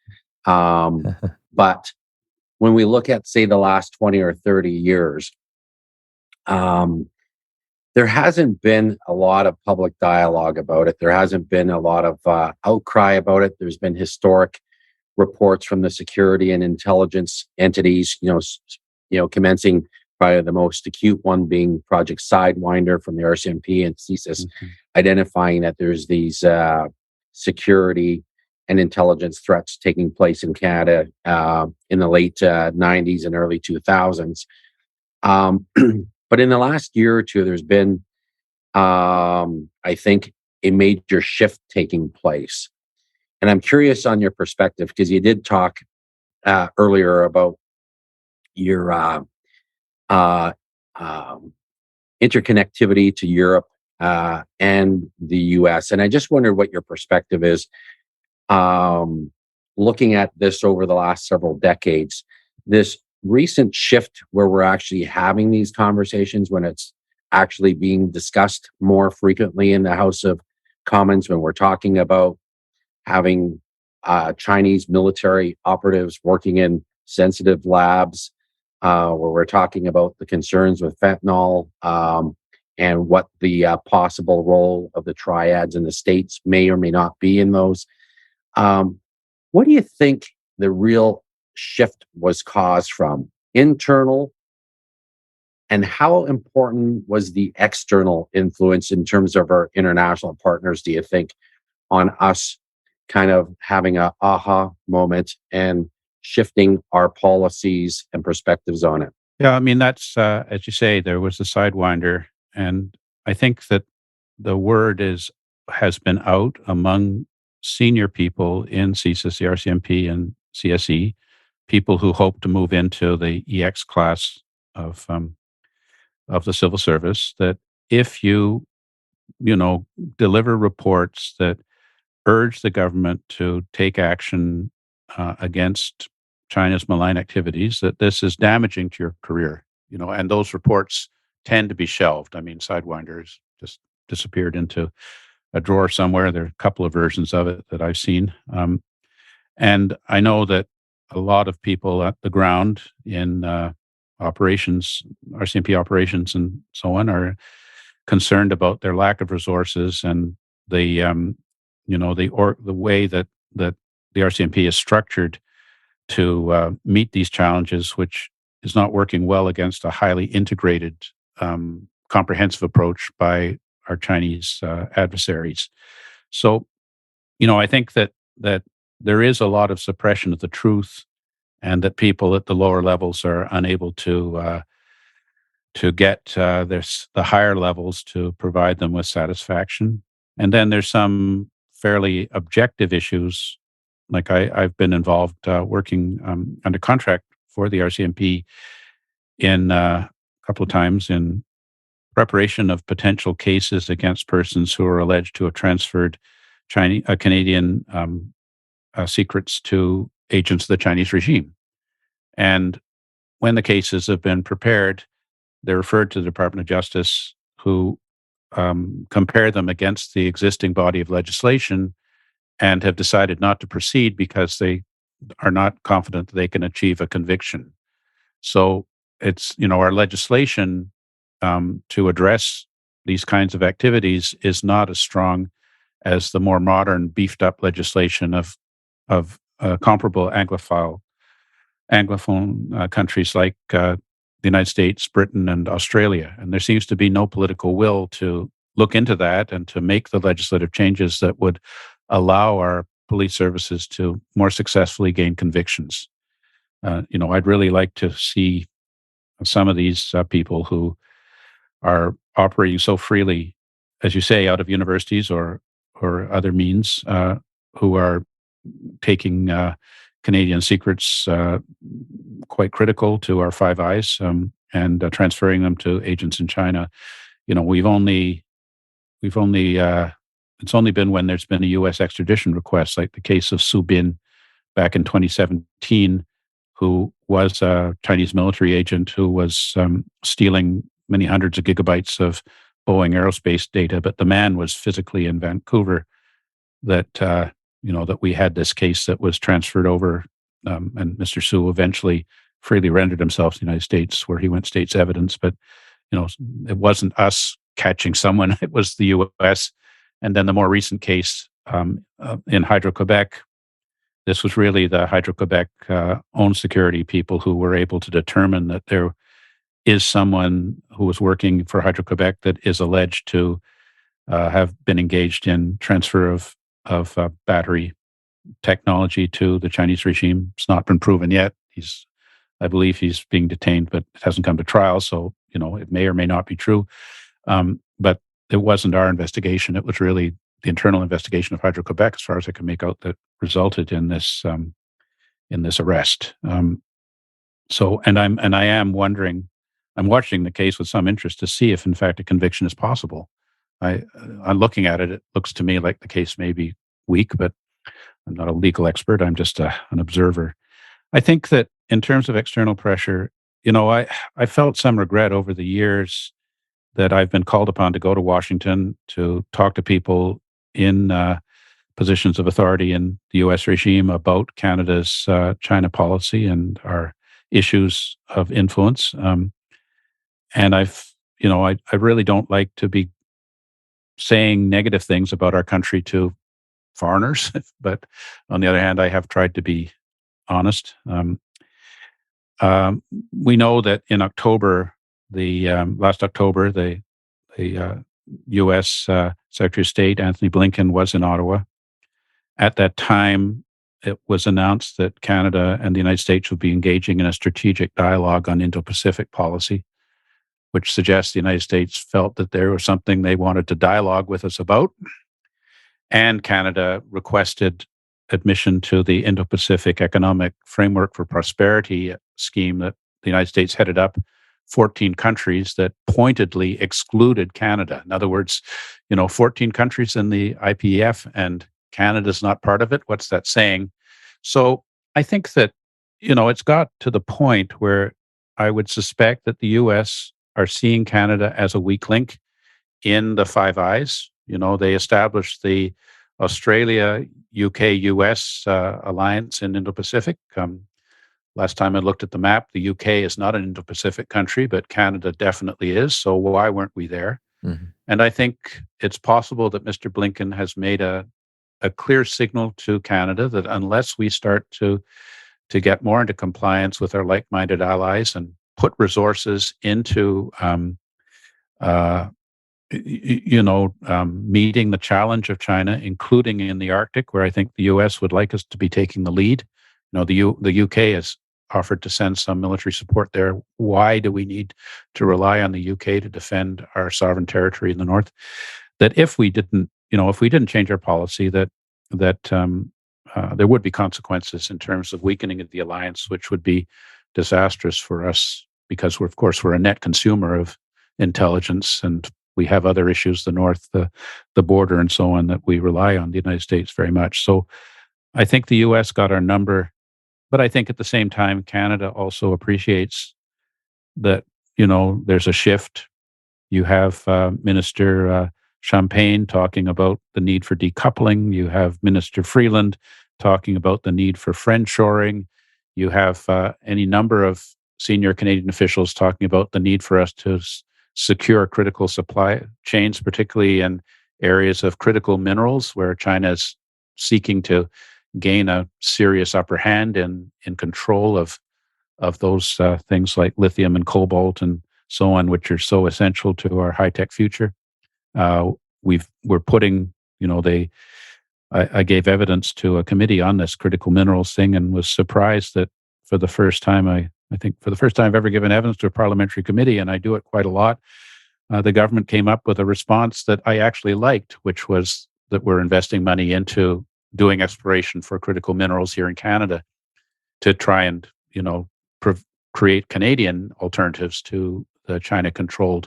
B: but when we look at, say, the last 20 or 30 years, there hasn't been a lot of public dialogue about it. There hasn't been a lot of outcry about it. There's been historic reports from the security and intelligence entities, commencing probably the most acute one being Project Sidewinder from the RCMP and CSIS, identifying that there's these security and intelligence threats taking place in Canada in the late 90s and early 2000s. But in the last year or two, there's been I think, a major shift taking place. And I'm curious on your perspective because you did talk earlier about your uh, um, interconnectivity to Europe and the US. And I just wondered what your perspective is um, looking at this over the last several decades, this recent shift where we're actually having these conversations when it's actually being discussed more frequently in the House of Commons, when we're talking about having Chinese military operatives working in sensitive labs, where we're talking about the concerns with fentanyl and what the possible role of the triads in the states may or may not be in those. Um, what do you think the real shift was caused from? Internal, and how important was the external influence in terms of our international partners, do you think, on us kind of having a aha moment and shifting our policies and perspectives on it?
C: Yeah, I mean, that's, as you say, there was a sidewinder. And I think that the word has been out among senior people in CSIS, the RCMP, and CSE, people who hope to move into the EX class of um, of the civil service, that if you know, deliver reports that urge the government to take action against China's malign activities, that this is damaging to your career, and those reports tend to be shelved. I mean, Sidewinders just disappeared into a drawer somewhere. There are a couple of versions of it that I've seen. And I know that a lot of people at the ground in operations, RCMP operations, and so on, are concerned about their lack of resources and the the way that the RCMP is structured to meet these challenges, which is not working well against a highly integrated, comprehensive approach by our Chinese adversaries. So, I think that there is a lot of suppression of the truth, and that people at the lower levels are unable to get the higher levels to provide them with satisfaction. And then there's some fairly objective issues. Like I've been involved working under contract for the RCMP in a couple of times in preparation of potential cases against persons who are alleged to have transferred Canadian secrets to agents of the Chinese regime. And when the cases have been prepared, they're referred to the Department of Justice, who compare them against the existing body of legislation and have decided not to proceed because they are not confident that they can achieve a conviction. So it's, our legislation to address these kinds of activities is not as strong as the more modern, beefed up legislation of comparable Anglophone countries like the United States, Britain, and Australia. And there seems to be no political will to look into that and to make the legislative changes that would allow our police services to more successfully gain convictions. I'd really like to see some of these people who are operating so freely, as you say, out of universities or other means, who are taking Canadian secrets quite critical to our Five Eyes, and transferring them to agents in China. We've only it's only been when there's been a U.S. extradition request, like the case of Su Bin back in 2017, who was a Chinese military agent who was stealing many hundreds of gigabytes of Boeing aerospace data, but the man was physically in Vancouver. That we had this case that was transferred over, and Mr. Su eventually freely rendered himself to the United States, where he went state's evidence. But it wasn't us catching someone; it was the U.S. And then the more recent case in Hydro-Quebec, this was really the Hydro-Quebec own security people who were able to determine that there is someone who was working for Hydro-Quebec that is alleged to have been engaged in transfer of battery technology to the Chinese regime. It's not been proven yet. I believe he's being detained, but it hasn't come to trial. So, it may or may not be true. But it wasn't our investigation. It was really the internal investigation of Hydro-Quebec, as far as I can make out, that resulted in this arrest. I am wondering. I'm watching the case with some interest to see if, in fact, a conviction is possible. I'm looking at it. It looks to me like the case may be weak, but I'm not a legal expert. I'm just an observer. I think that in terms of external pressure, I felt some regret over the years that I've been called upon to go to Washington to talk to people in positions of authority in the U.S. regime about Canada's China policy and our issues of influence. And I really don't like to be saying negative things about our country to foreigners, but on the other hand, I have tried to be honest. We know that in October, last October, the U.S. Secretary of State Anthony Blinken was in Ottawa. At that time, it was announced that Canada and the United States would be engaging in a strategic dialogue on Indo-Pacific policy, which suggests the United States felt that there was something they wanted to dialogue with us about. And Canada requested admission to the Indo-Pacific Economic Framework for Prosperity scheme that the United States headed up, 14 countries that pointedly excluded Canada. In other words, 14 countries in the IPEF and Canada's not part of it. What's that saying? So I think that, it's got to the point where I would suspect that the U.S. are seeing Canada as a weak link in the Five Eyes. They established the Australia, UK, US alliance in Indo-Pacific. Last time I looked at the map, the UK is not an Indo-Pacific country, but Canada definitely is. So why weren't we there? Mm-hmm. And I think it's possible that Mr. Blinken has made a clear signal to Canada that unless we start to get more into compliance with our like-minded allies and put resources into meeting the challenge of China, including in the Arctic, where I think the U.S. would like us to be taking the lead. The UK has offered to send some military support there. Why do we need to rely on the UK to defend our sovereign territory in the north? That if we didn't change our policy, that there would be consequences in terms of weakening of the alliance, which would be disastrous for us because we're a net consumer of intelligence, and we have other issues, the north, the border, and so on, that we rely on the United States very much. So I think the U.S. got our number, but I think at the same time, Canada also appreciates that, there's a shift. You have Minister Champagne talking about the need for decoupling. You have Minister Freeland talking about the need for friendshoring. You have any number of senior Canadian officials talking about the need for us to secure critical supply chains, particularly in areas of critical minerals where China is seeking to gain a serious upper hand in control of those things like lithium and cobalt and so on, which are so essential to our high-tech future. We're putting, I gave evidence to a committee on this critical minerals thing and was surprised that for the first time, I think for the first time I've ever given evidence to a parliamentary committee, and I do it quite a lot, the government came up with a response that I actually liked, which was that we're investing money into doing exploration for critical minerals here in Canada to try and, create Canadian alternatives to the China-controlled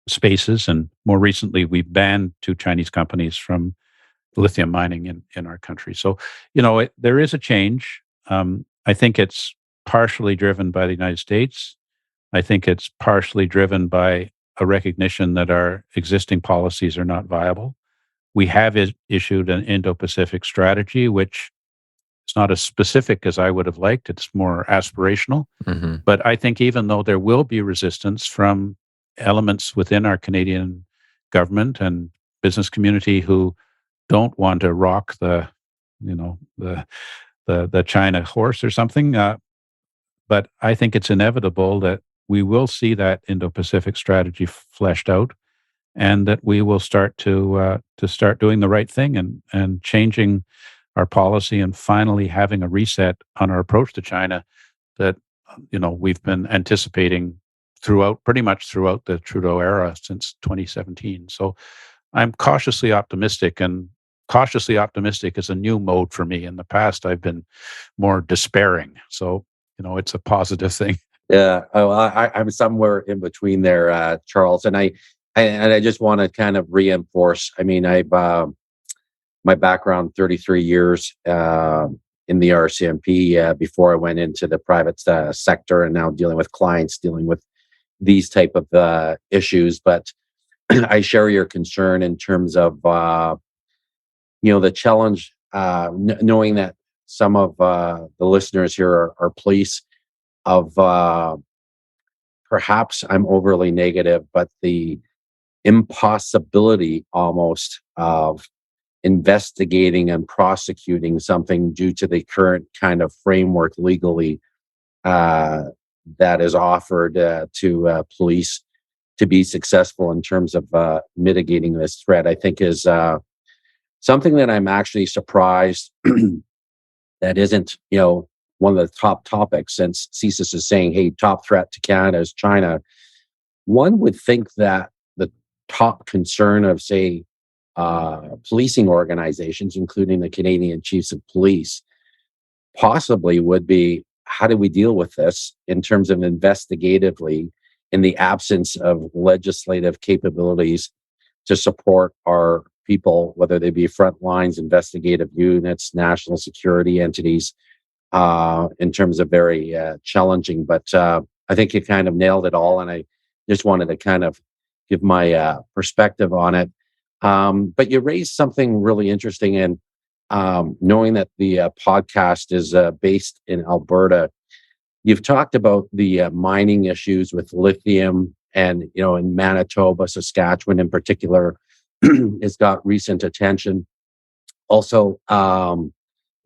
C: spaces. And more recently, we've banned 2 Chinese companies from lithium mining in our country. So, there is a change. I think it's partially driven by the United States. I think it's partially driven by a recognition that our existing policies are not viable. We have issued an Indo-Pacific strategy, which is not as specific as I would have liked. It's more aspirational. Mm-hmm. But I think even though there will be resistance from elements within our Canadian government and business community who don't want to rock the China horse or something, but I think it's inevitable that we will see that Indo-Pacific strategy fleshed out, and that we will start to start doing the right thing and changing our policy and finally having a reset on our approach to China that we've been anticipating pretty much throughout the Trudeau era since 2017. So I'm cautiously optimistic, and cautiously optimistic is a new mode for me. In the past, I've been more despairing. So, it's a positive thing.
B: Yeah, I'm somewhere in between there, Charles, and I just want to kind of reinforce. I mean, I've my background 33 years in the RCMP before I went into the private sector, and now dealing with clients, dealing with these type of issues. But I share your concern in terms of the challenge, knowing that some of the listeners here are police of perhaps I'm overly negative, but the impossibility almost of investigating and prosecuting something due to the current kind of framework legally that is offered to police to be successful in terms of mitigating this threat, I think is something that I'm actually surprised that isn't, one of the top topics, since CSIS is saying, hey, top threat to Canada is China. One would think that the top concern of, say, policing organizations, including the Canadian Chiefs of Police, possibly would be, how do we deal with this in terms of investigatively, in the absence of legislative capabilities to support our people, whether they be front lines, investigative units, national security entities, in terms of very challenging. But I think you kind of nailed it all, and I just wanted to kind of give my perspective on it. But you raised something really interesting, and knowing that the podcast is based in Alberta, you've talked about the mining issues with lithium, and in Manitoba, Saskatchewan in particular, has got recent attention. Also,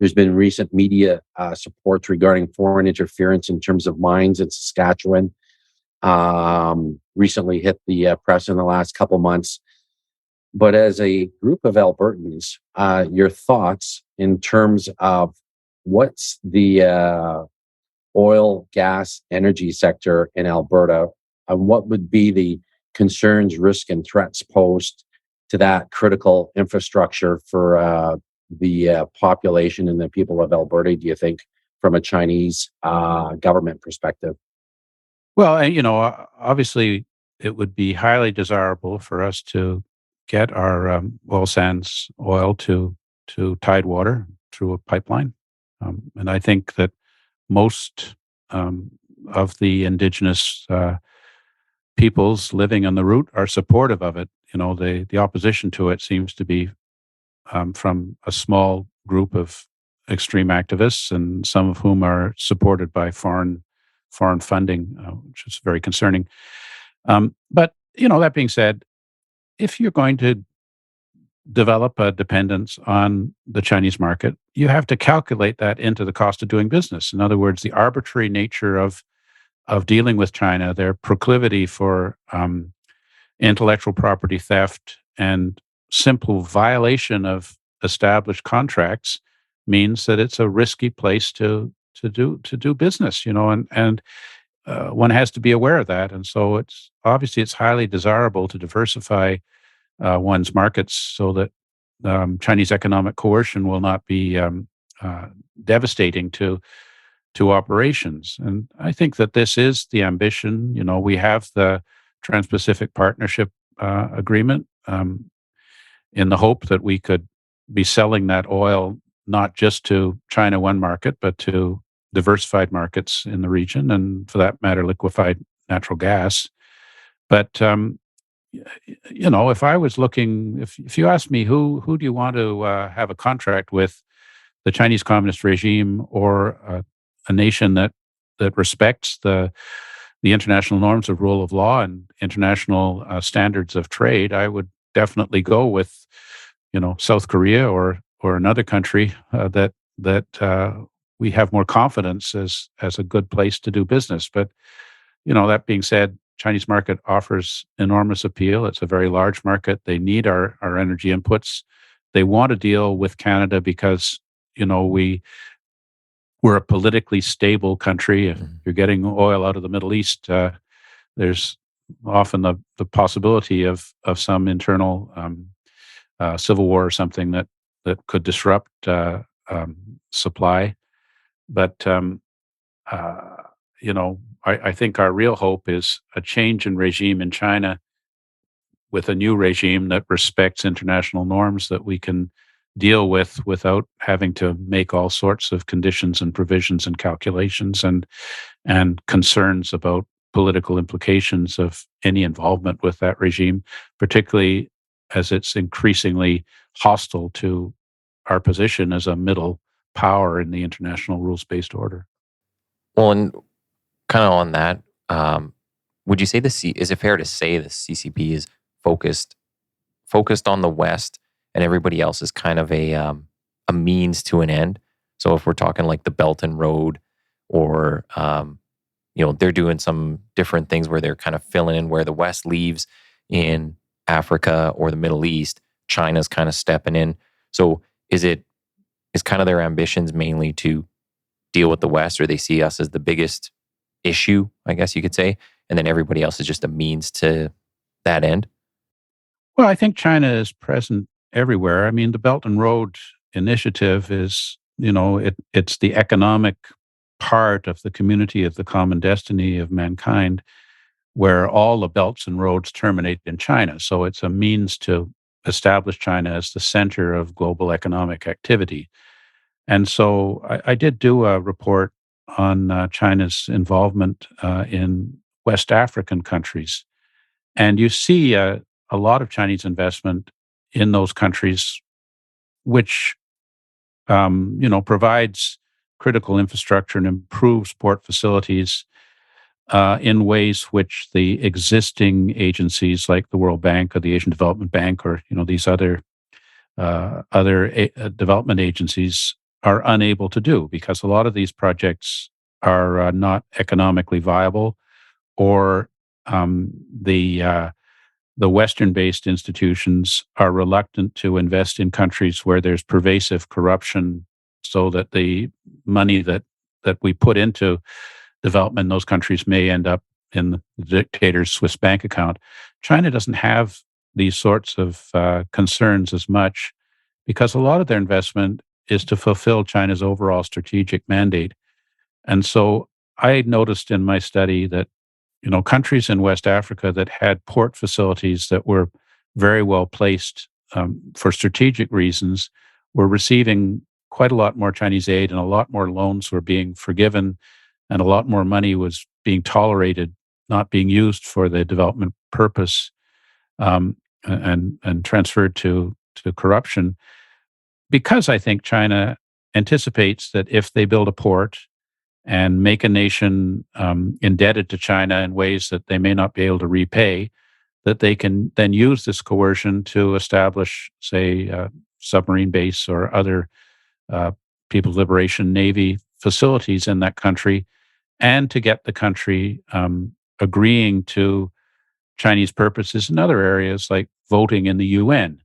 B: there's been recent media supports regarding foreign interference in terms of mines in Saskatchewan. Recently hit the press in the last couple months. But as a group of Albertans, your thoughts in terms of what's the oil, gas, energy sector in Alberta, and what would be the concerns, risk, and threats posed to that critical infrastructure for the population and the people of Alberta, do you think, from a Chinese government perspective?
C: Well, obviously, it would be highly desirable for us to get our oil sands oil to Tidewater through a pipeline. And I think that most of the Indigenous peoples living on the route are supportive of it. The opposition to it seems to be from a small group of extreme activists, and some of whom are supported by foreign funding, which is very concerning. But that being said, if you're going to develop a dependence on the Chinese market, you have to calculate that into the cost of doing business. In other words, the arbitrary nature of dealing with China, their proclivity for intellectual property theft and simple violation of established contracts means that it's a risky place to do business, and one has to be aware of that. And so it's highly desirable to diversify one's markets so that Chinese economic coercion will not be devastating to operations. And I think that this is the ambition. We have the Trans-Pacific Partnership Agreement in the hope that we could be selling that oil not just to China one market, but to diversified markets in the region, and for that matter, liquefied natural gas. But if I was looking, if you asked me who do you want to have a contract with, the Chinese Communist regime or a nation that respects the international norms of rule of law and international standards of trade, I would definitely go with South Korea or another country that we have more confidence as a good place to do business. But that being said, Chinese market offers enormous appeal. It's a very large market. They need our energy inputs. They want to deal with Canada because we're a politically stable country. If you're getting oil out of the Middle East, there's often the possibility of some internal civil war or something that could disrupt supply. But uh, I think our real hope is a change in regime in China with a new regime that respects international norms that we can deal with without having to make all sorts of conditions and provisions and calculations and concerns about political implications of any involvement with that regime, particularly as it's increasingly hostile to our position as a middle power in the international rules-based order.
A: Well, and kind of on that, um, would you say is it fair to say the CCP is focused focused on the West, and everybody else is kind of a means to an end? So if we're talking like the Belt and Road, or they're doing some different things where they're kind of filling in where the West leaves in Africa or the Middle East, China's kind of stepping in. So is kind of their ambitions mainly to deal with the West, or they see us as the biggest issue, I guess you could say, and then everybody else is just a means to that end?
C: Well, I think China is present everywhere. I mean, the Belt and Road Initiative is, it's the economic part of the community of the common destiny of mankind, where all the belts and roads terminate in China. So it's a means to establish China as the center of global economic activity. And so I did do a report on China's involvement in West African countries. And you see a lot of Chinese investment in those countries, which provides critical infrastructure and improves port facilities in ways which the existing agencies like the World Bank or the Asian Development Bank or these other development agencies are unable to do, because a lot of these projects are not economically viable, or the Western-based institutions are reluctant to invest in countries where there's pervasive corruption, so that the money that we put into development in those countries may end up in the dictator's Swiss bank account. China doesn't have these sorts of concerns as much, because a lot of their investment is to fulfill China's overall strategic mandate. And so I noticed in my study that countries in West Africa that had port facilities that were very well placed for strategic reasons were receiving quite a lot more Chinese aid, and a lot more loans were being forgiven, and a lot more money was being tolerated, not being used for the development purpose, and transferred to corruption. Because I think China anticipates that if they build a port and make a nation indebted to China in ways that they may not be able to repay, that they can then use this coercion to establish, say, a submarine base or other People's Liberation Navy facilities in that country, and to get the country agreeing to Chinese purposes in other areas like voting in the UN.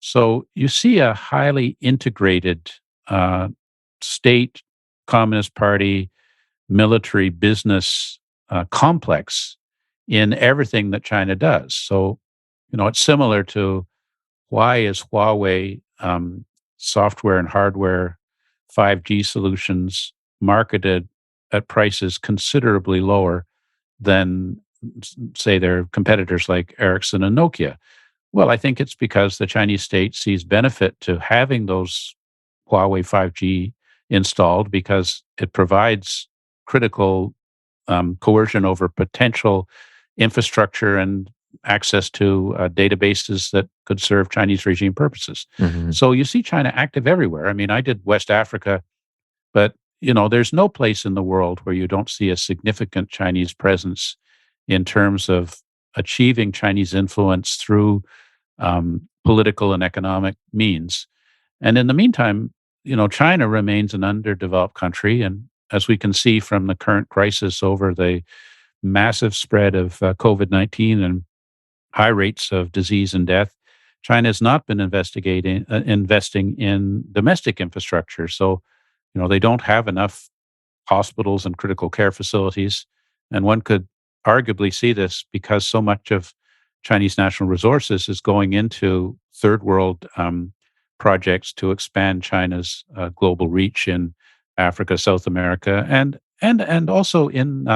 C: So you see a highly integrated state, Communist Party, military, business complex in everything that China does. So, it's similar to, why is Huawei software and hardware 5G solutions marketed at prices considerably lower than, say, their competitors like Ericsson and Nokia? Well, I think it's because the Chinese state sees benefit to having those Huawei 5G installed, because it provides critical coercion over potential infrastructure and access to databases that could serve Chinese regime purposes.
A: Hmm.
C: So you see China active everywhere. I mean, I did West Africa, but there's no place in the world where you don't see a significant Chinese presence in terms of achieving Chinese influence through political and economic means. And in the meantime, China remains an underdeveloped country. And as we can see from the current crisis over the massive spread of COVID-19 and high rates of disease and death, China has not been investing in domestic infrastructure. So, they don't have enough hospitals and critical care facilities. And one could arguably see this because so much of Chinese national resources is going into third world projects to expand China's global reach in Africa, South America, and also in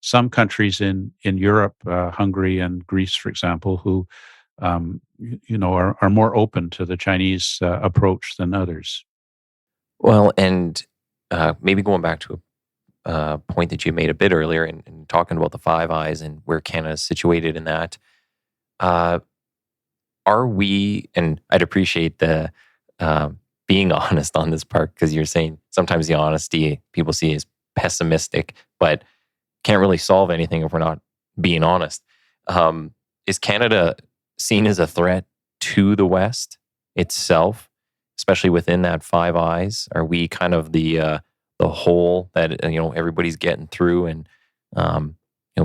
C: some countries in Europe, Hungary and Greece, for example, who are more open to the Chinese approach than others.
A: Well, and maybe going back to a point that you made a bit earlier and talking about the Five Eyes and where Canada is situated in that, uh, are we, and I'd appreciate the being honest on this part, because you're saying sometimes the honesty people see is pessimistic, but can't really solve anything if we're not being honest. Is Canada seen as a threat to the West itself, especially within that Five Eyes? Are we kind of the hole that everybody's getting through and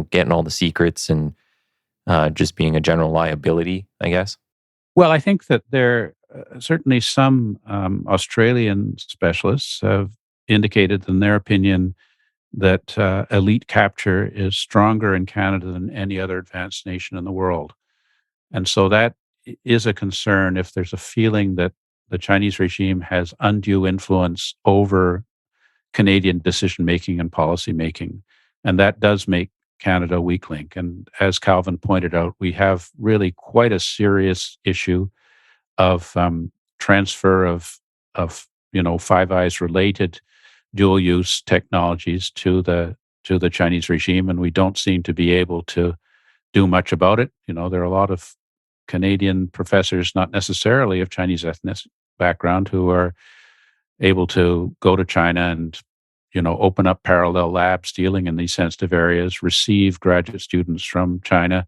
A: getting all the secrets and just being a general liability, I guess?
C: Well, I think that there certainly some Australian specialists have indicated, in their opinion, that elite capture is stronger in Canada than any other advanced nation in the world. And so that is a concern if there's a feeling that the Chinese regime has undue influence over Canadian decision making and policy making. And that does make Canada a weak link. And as Calvin pointed out, we have really quite a serious issue of transfer of Five Eyes related dual use technologies to the Chinese regime, and we don't seem to be able to do much about it. There are a lot of Canadian professors, not necessarily of Chinese ethnic background, who are able to go to China and open up parallel labs dealing in these sensitive areas, receive graduate students from China,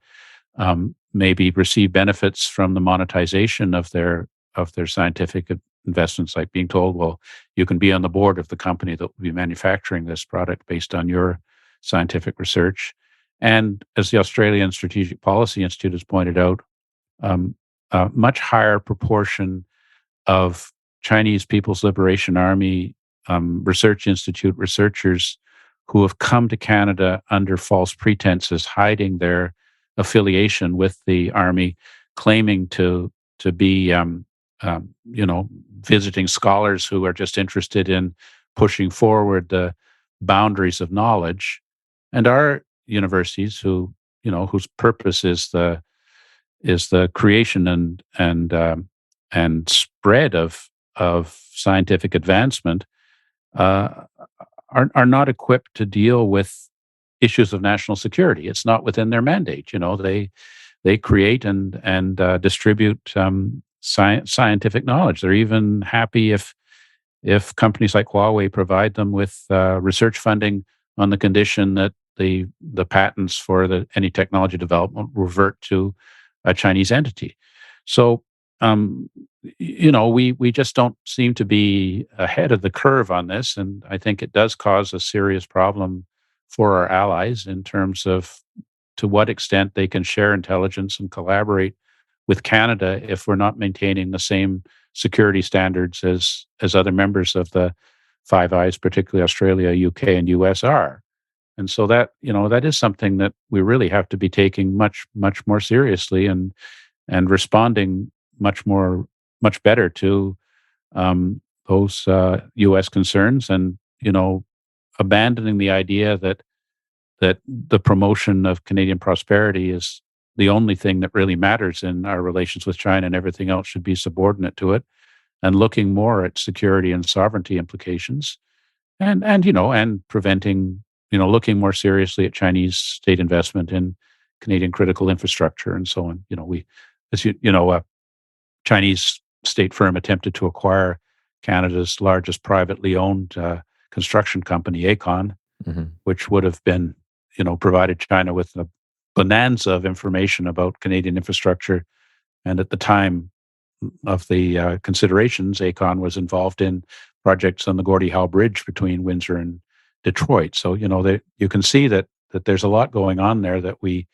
C: maybe receive benefits from the monetization of their scientific investments, like being told, well, you can be on the board of the company that will be manufacturing this product based on your scientific research. And as the Australian Strategic Policy Institute has pointed out, a much higher proportion of Chinese People's Liberation Army Research Institute researchers who have come to Canada under false pretenses, hiding their affiliation with the army, claiming to be visiting scholars who are just interested in pushing forward the boundaries of knowledge, and our universities, whose purpose is the creation and spread of scientific advancement, are not equipped to deal with issues of national security. It's not within their mandate. They create and distribute scientific knowledge. They're even happy if companies like Huawei provide them with research funding on the condition that the patents for any technology development revert to a Chinese entity. So we just don't seem to be ahead of the curve on this, and I think it does cause a serious problem for our allies in terms of to what extent they can share intelligence and collaborate with Canada if we're not maintaining the same security standards as other members of the Five Eyes, particularly Australia, UK, and US are. And so that is something that we really have to be taking much, much more seriously and responding much better to those U.S. concerns, and abandoning the idea that the promotion of Canadian prosperity is the only thing that really matters in our relations with China, and everything else should be subordinate to it, and looking more at security and sovereignty implications, and preventing, looking more seriously at Chinese state investment in Canadian critical infrastructure and so on. A Chinese state firm attempted to acquire Canada's largest privately owned construction company, Aecon, which would have been, provided China with a bonanza of information about Canadian infrastructure. And at the time of the considerations, Aecon was involved in projects on the Gordie Howe Bridge between Windsor and Detroit. So, you can see that there's a lot going on there that we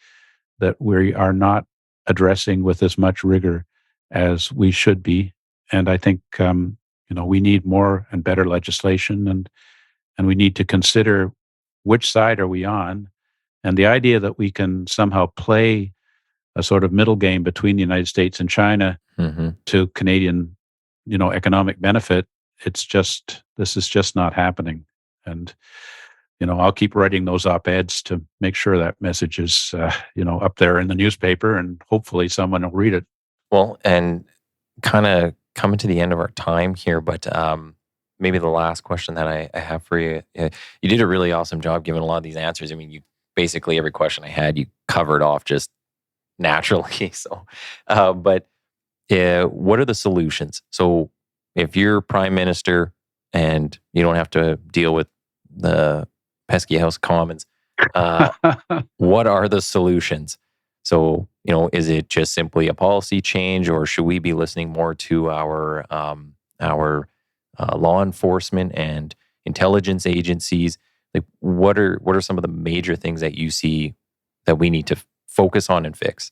C: are not addressing with as much rigor as we should be. And I think, we need more and better legislation, and we need to consider which side are we on, And the idea that we can somehow play a sort of middle game between the United States and China to Canadian, economic benefit, this is just not happening. And, I'll keep writing those op-eds to make sure that message is, up there in the newspaper, and hopefully someone will read it.
A: Well, and kind of coming to the end of our time here, but maybe the last question that I have for you, you did a really awesome job giving a lot of these answers. I mean, you basically every question I had, you covered off just naturally. So, but what are the solutions? So if you're prime minister and you don't have to deal with the pesky House of Commons, what are the solutions? So, is it just simply a policy change, or should we be listening more to our law enforcement and intelligence agencies? Like, what are some of the major things that you see that we need to focus on and fix?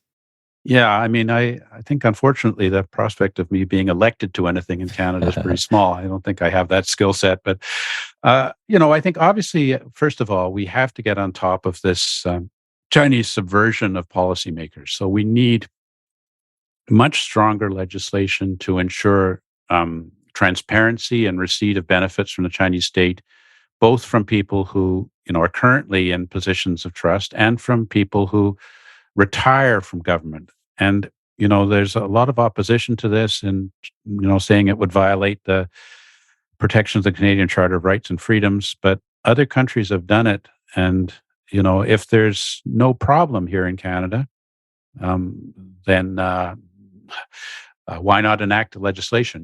C: Yeah, I mean, I think unfortunately the prospect of me being elected to anything in Canada is pretty small. I don't think I have that skill set, but I think obviously, first of all, we have to get on top of this Chinese subversion of policymakers. So we need much stronger legislation to ensure transparency and receipt of benefits from the Chinese state, both from people who are currently in positions of trust and from people who retire from government. And there's a lot of opposition to this, and saying it would violate the protections of the Canadian Charter of Rights and Freedoms. But other countries have done it, and if there's no problem here in Canada, then why not enact legislation?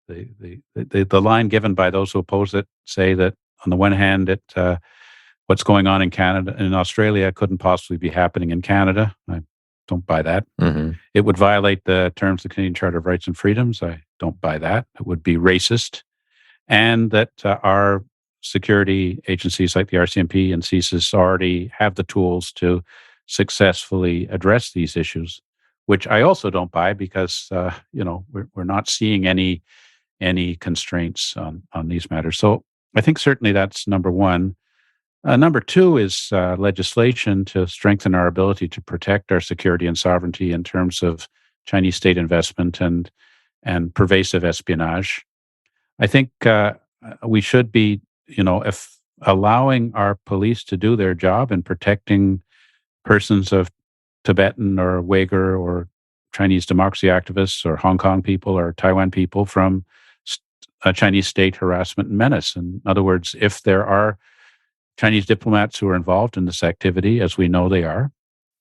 C: The line given by those who oppose it say that on the one hand, what's going on in Canada and Australia couldn't possibly be happening in Canada. I don't buy that. It would violate the terms of the Canadian Charter of Rights and Freedoms. I don't buy that. It would be racist. And that our security agencies like the RCMP and CSIS already have the tools to successfully address these issues, which I also don't buy because, we're not seeing any constraints on these matters. So I think certainly that's number one. Number two is legislation to strengthen our ability to protect our security and sovereignty in terms of Chinese state investment and pervasive espionage. I think we should be, if allowing our police to do their job in protecting persons of Tibetan or Uyghur or Chinese democracy activists or Hong Kong people or Taiwan people from Chinese state harassment and menace. In other words, if there are Chinese diplomats who are involved in this activity, as we know they are,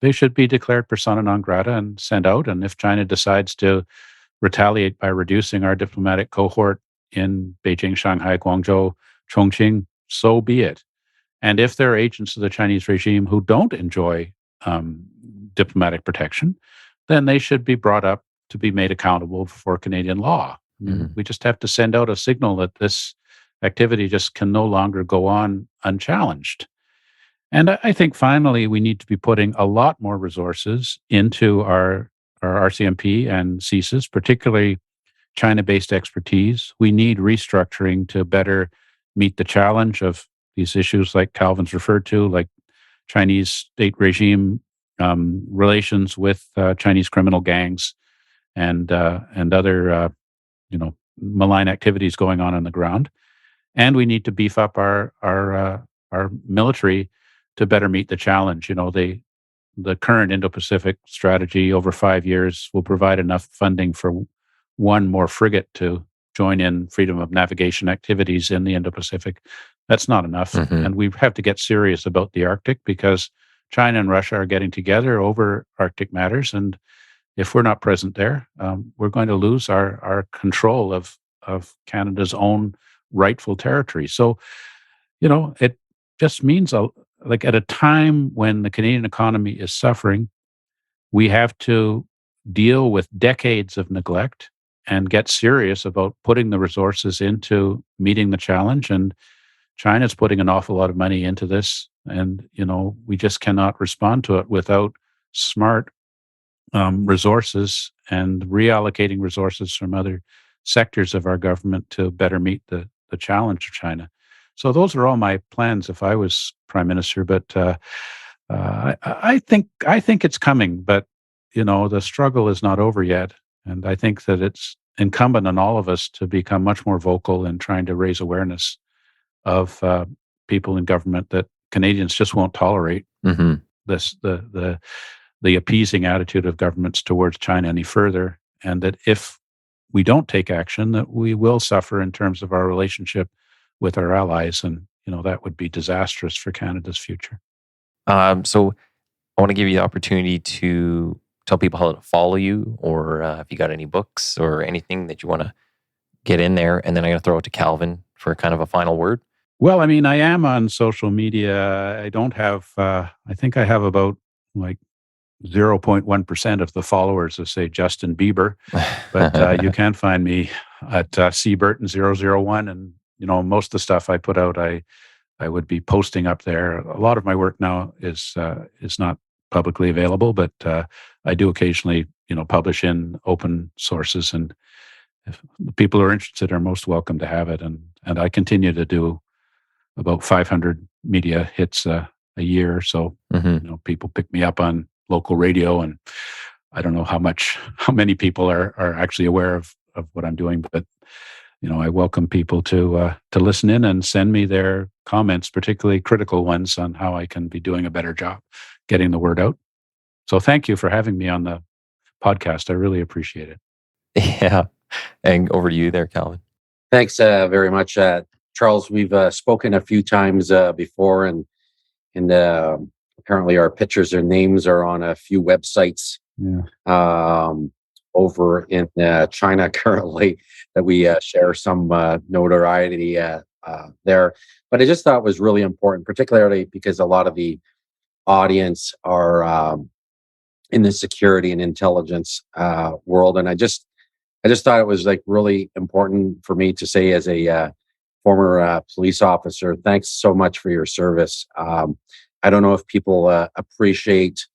C: they should be declared persona non grata and sent out. And if China decides to retaliate by reducing our diplomatic cohort in Beijing, Shanghai, Guangzhou, Chongqing, so be it. And if there are agents of the Chinese regime who don't enjoy diplomatic protection, then they should be brought up to be made accountable for Canadian law. We just have to send out a signal that this activity just can no longer go on unchallenged. And I think finally, we need to be putting a lot more resources into our RCMP and CSIS, particularly China-based expertise. We need restructuring to better meet the challenge of these issues like Calvin's referred to, like Chinese state regime relations with Chinese criminal gangs and other malign activities going on the ground. And we need to beef up our military to better meet the challenge. The current Indo-Pacific strategy over 5 years will provide enough funding for one more frigate to join in freedom of navigation activities in the Indo-Pacific. That's not enough. And we have to get serious about the Arctic because China and Russia are getting together over Arctic matters. And if we're not present there, we're going to lose our control of Canada's own rightful territory. So, it just means like at a time when the Canadian economy is suffering, we have to deal with decades of neglect and get serious about putting the resources into meeting the challenge. And China's putting an awful lot of money into this. And, we just cannot respond to it without smart resources and reallocating resources from other sectors of our government to better meet the challenge of China. So those are all my plans if I was prime minister. But I think it's coming, but the struggle is not over yet, and I think that it's incumbent on all of us to become much more vocal in trying to raise awareness of people in government that Canadians just won't tolerate
A: Hmm.
C: this the appeasing attitude of governments towards China any further, and that if we don't take action, that we will suffer in terms of our relationship with our allies, and that would be disastrous for Canada's future.
A: So I want to give you the opportunity to tell people how to follow you, or if you got any books or anything that you want to get in there. And then I'm going to throw it to Calvin for kind of a final word.
C: Well, I mean, I am on social media. I don't have, I think I have about like 0.1% of the followers of, say, Justin Bieber, but you can find me at cburton001. And, most of the stuff I put out, I would be posting up there. A lot of my work now is not publicly available, but I do occasionally, publish in open sources, and if the people who are interested are most welcome to have it. And I continue to do about 500 media hits a year. So,
A: Hmm.
C: people pick me up on local radio, and I don't know how many people are actually aware of what I'm doing, but I welcome people to listen in and send me their comments, particularly critical ones, on how I can be doing a better job getting the word out. So thank you for having me on the podcast. I really appreciate it.
A: Yeah. And over to you there, Calvin.
B: Thanks very much, Charles. We've spoken a few times before, and apparently our pictures or names are on a few websites
C: Yeah.
B: over in China currently that we share some notoriety there. But I just thought it was really important, particularly because a lot of the audience are in the security and intelligence world, and I just thought it was like really important for me to say, as a former police officer, thanks so much for your service. I don't know if people appreciate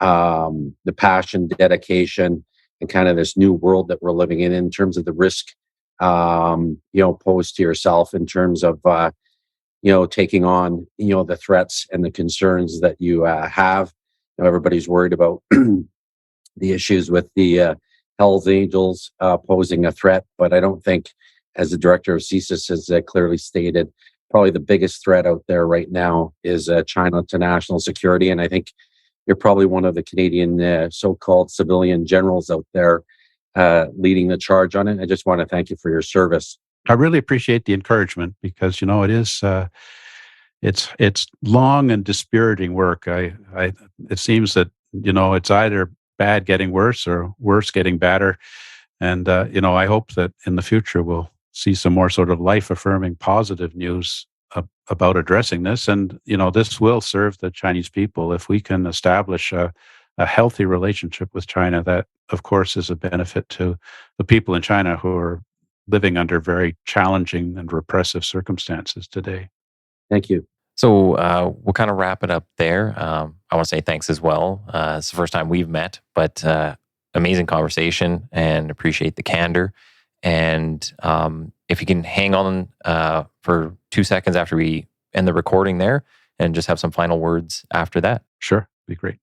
B: the passion, dedication, and kind of this new world that we're living in terms of the risk, posed to yourself in terms of, taking on, the threats and the concerns that you have. Everybody's worried about the issues with the Hell's Angels posing a threat, but I don't think, as the director of CSIS has clearly stated, probably the biggest threat out there right now is China to national security. And I think you're probably one of the Canadian so-called civilian generals out there leading the charge on it. I just want to thank you for your service.
C: I really appreciate the encouragement, because it is it's long and dispiriting work. It seems that it's either bad getting worse or worse getting badder, and I hope that in the future we'll see some more sort of life-affirming, positive news about addressing this. And this will serve the Chinese people if we can establish a healthy relationship with China. That, of course, is a benefit to the people in China who are living under very challenging and repressive circumstances today.
B: Thank you.
A: So we'll kind of wrap it up there. I want to say thanks as well. It's the first time we've met, but amazing conversation, and appreciate the candor. And if you can hang on for 2 seconds after we end the recording there, and just have some final words after that.
C: Sure, be great.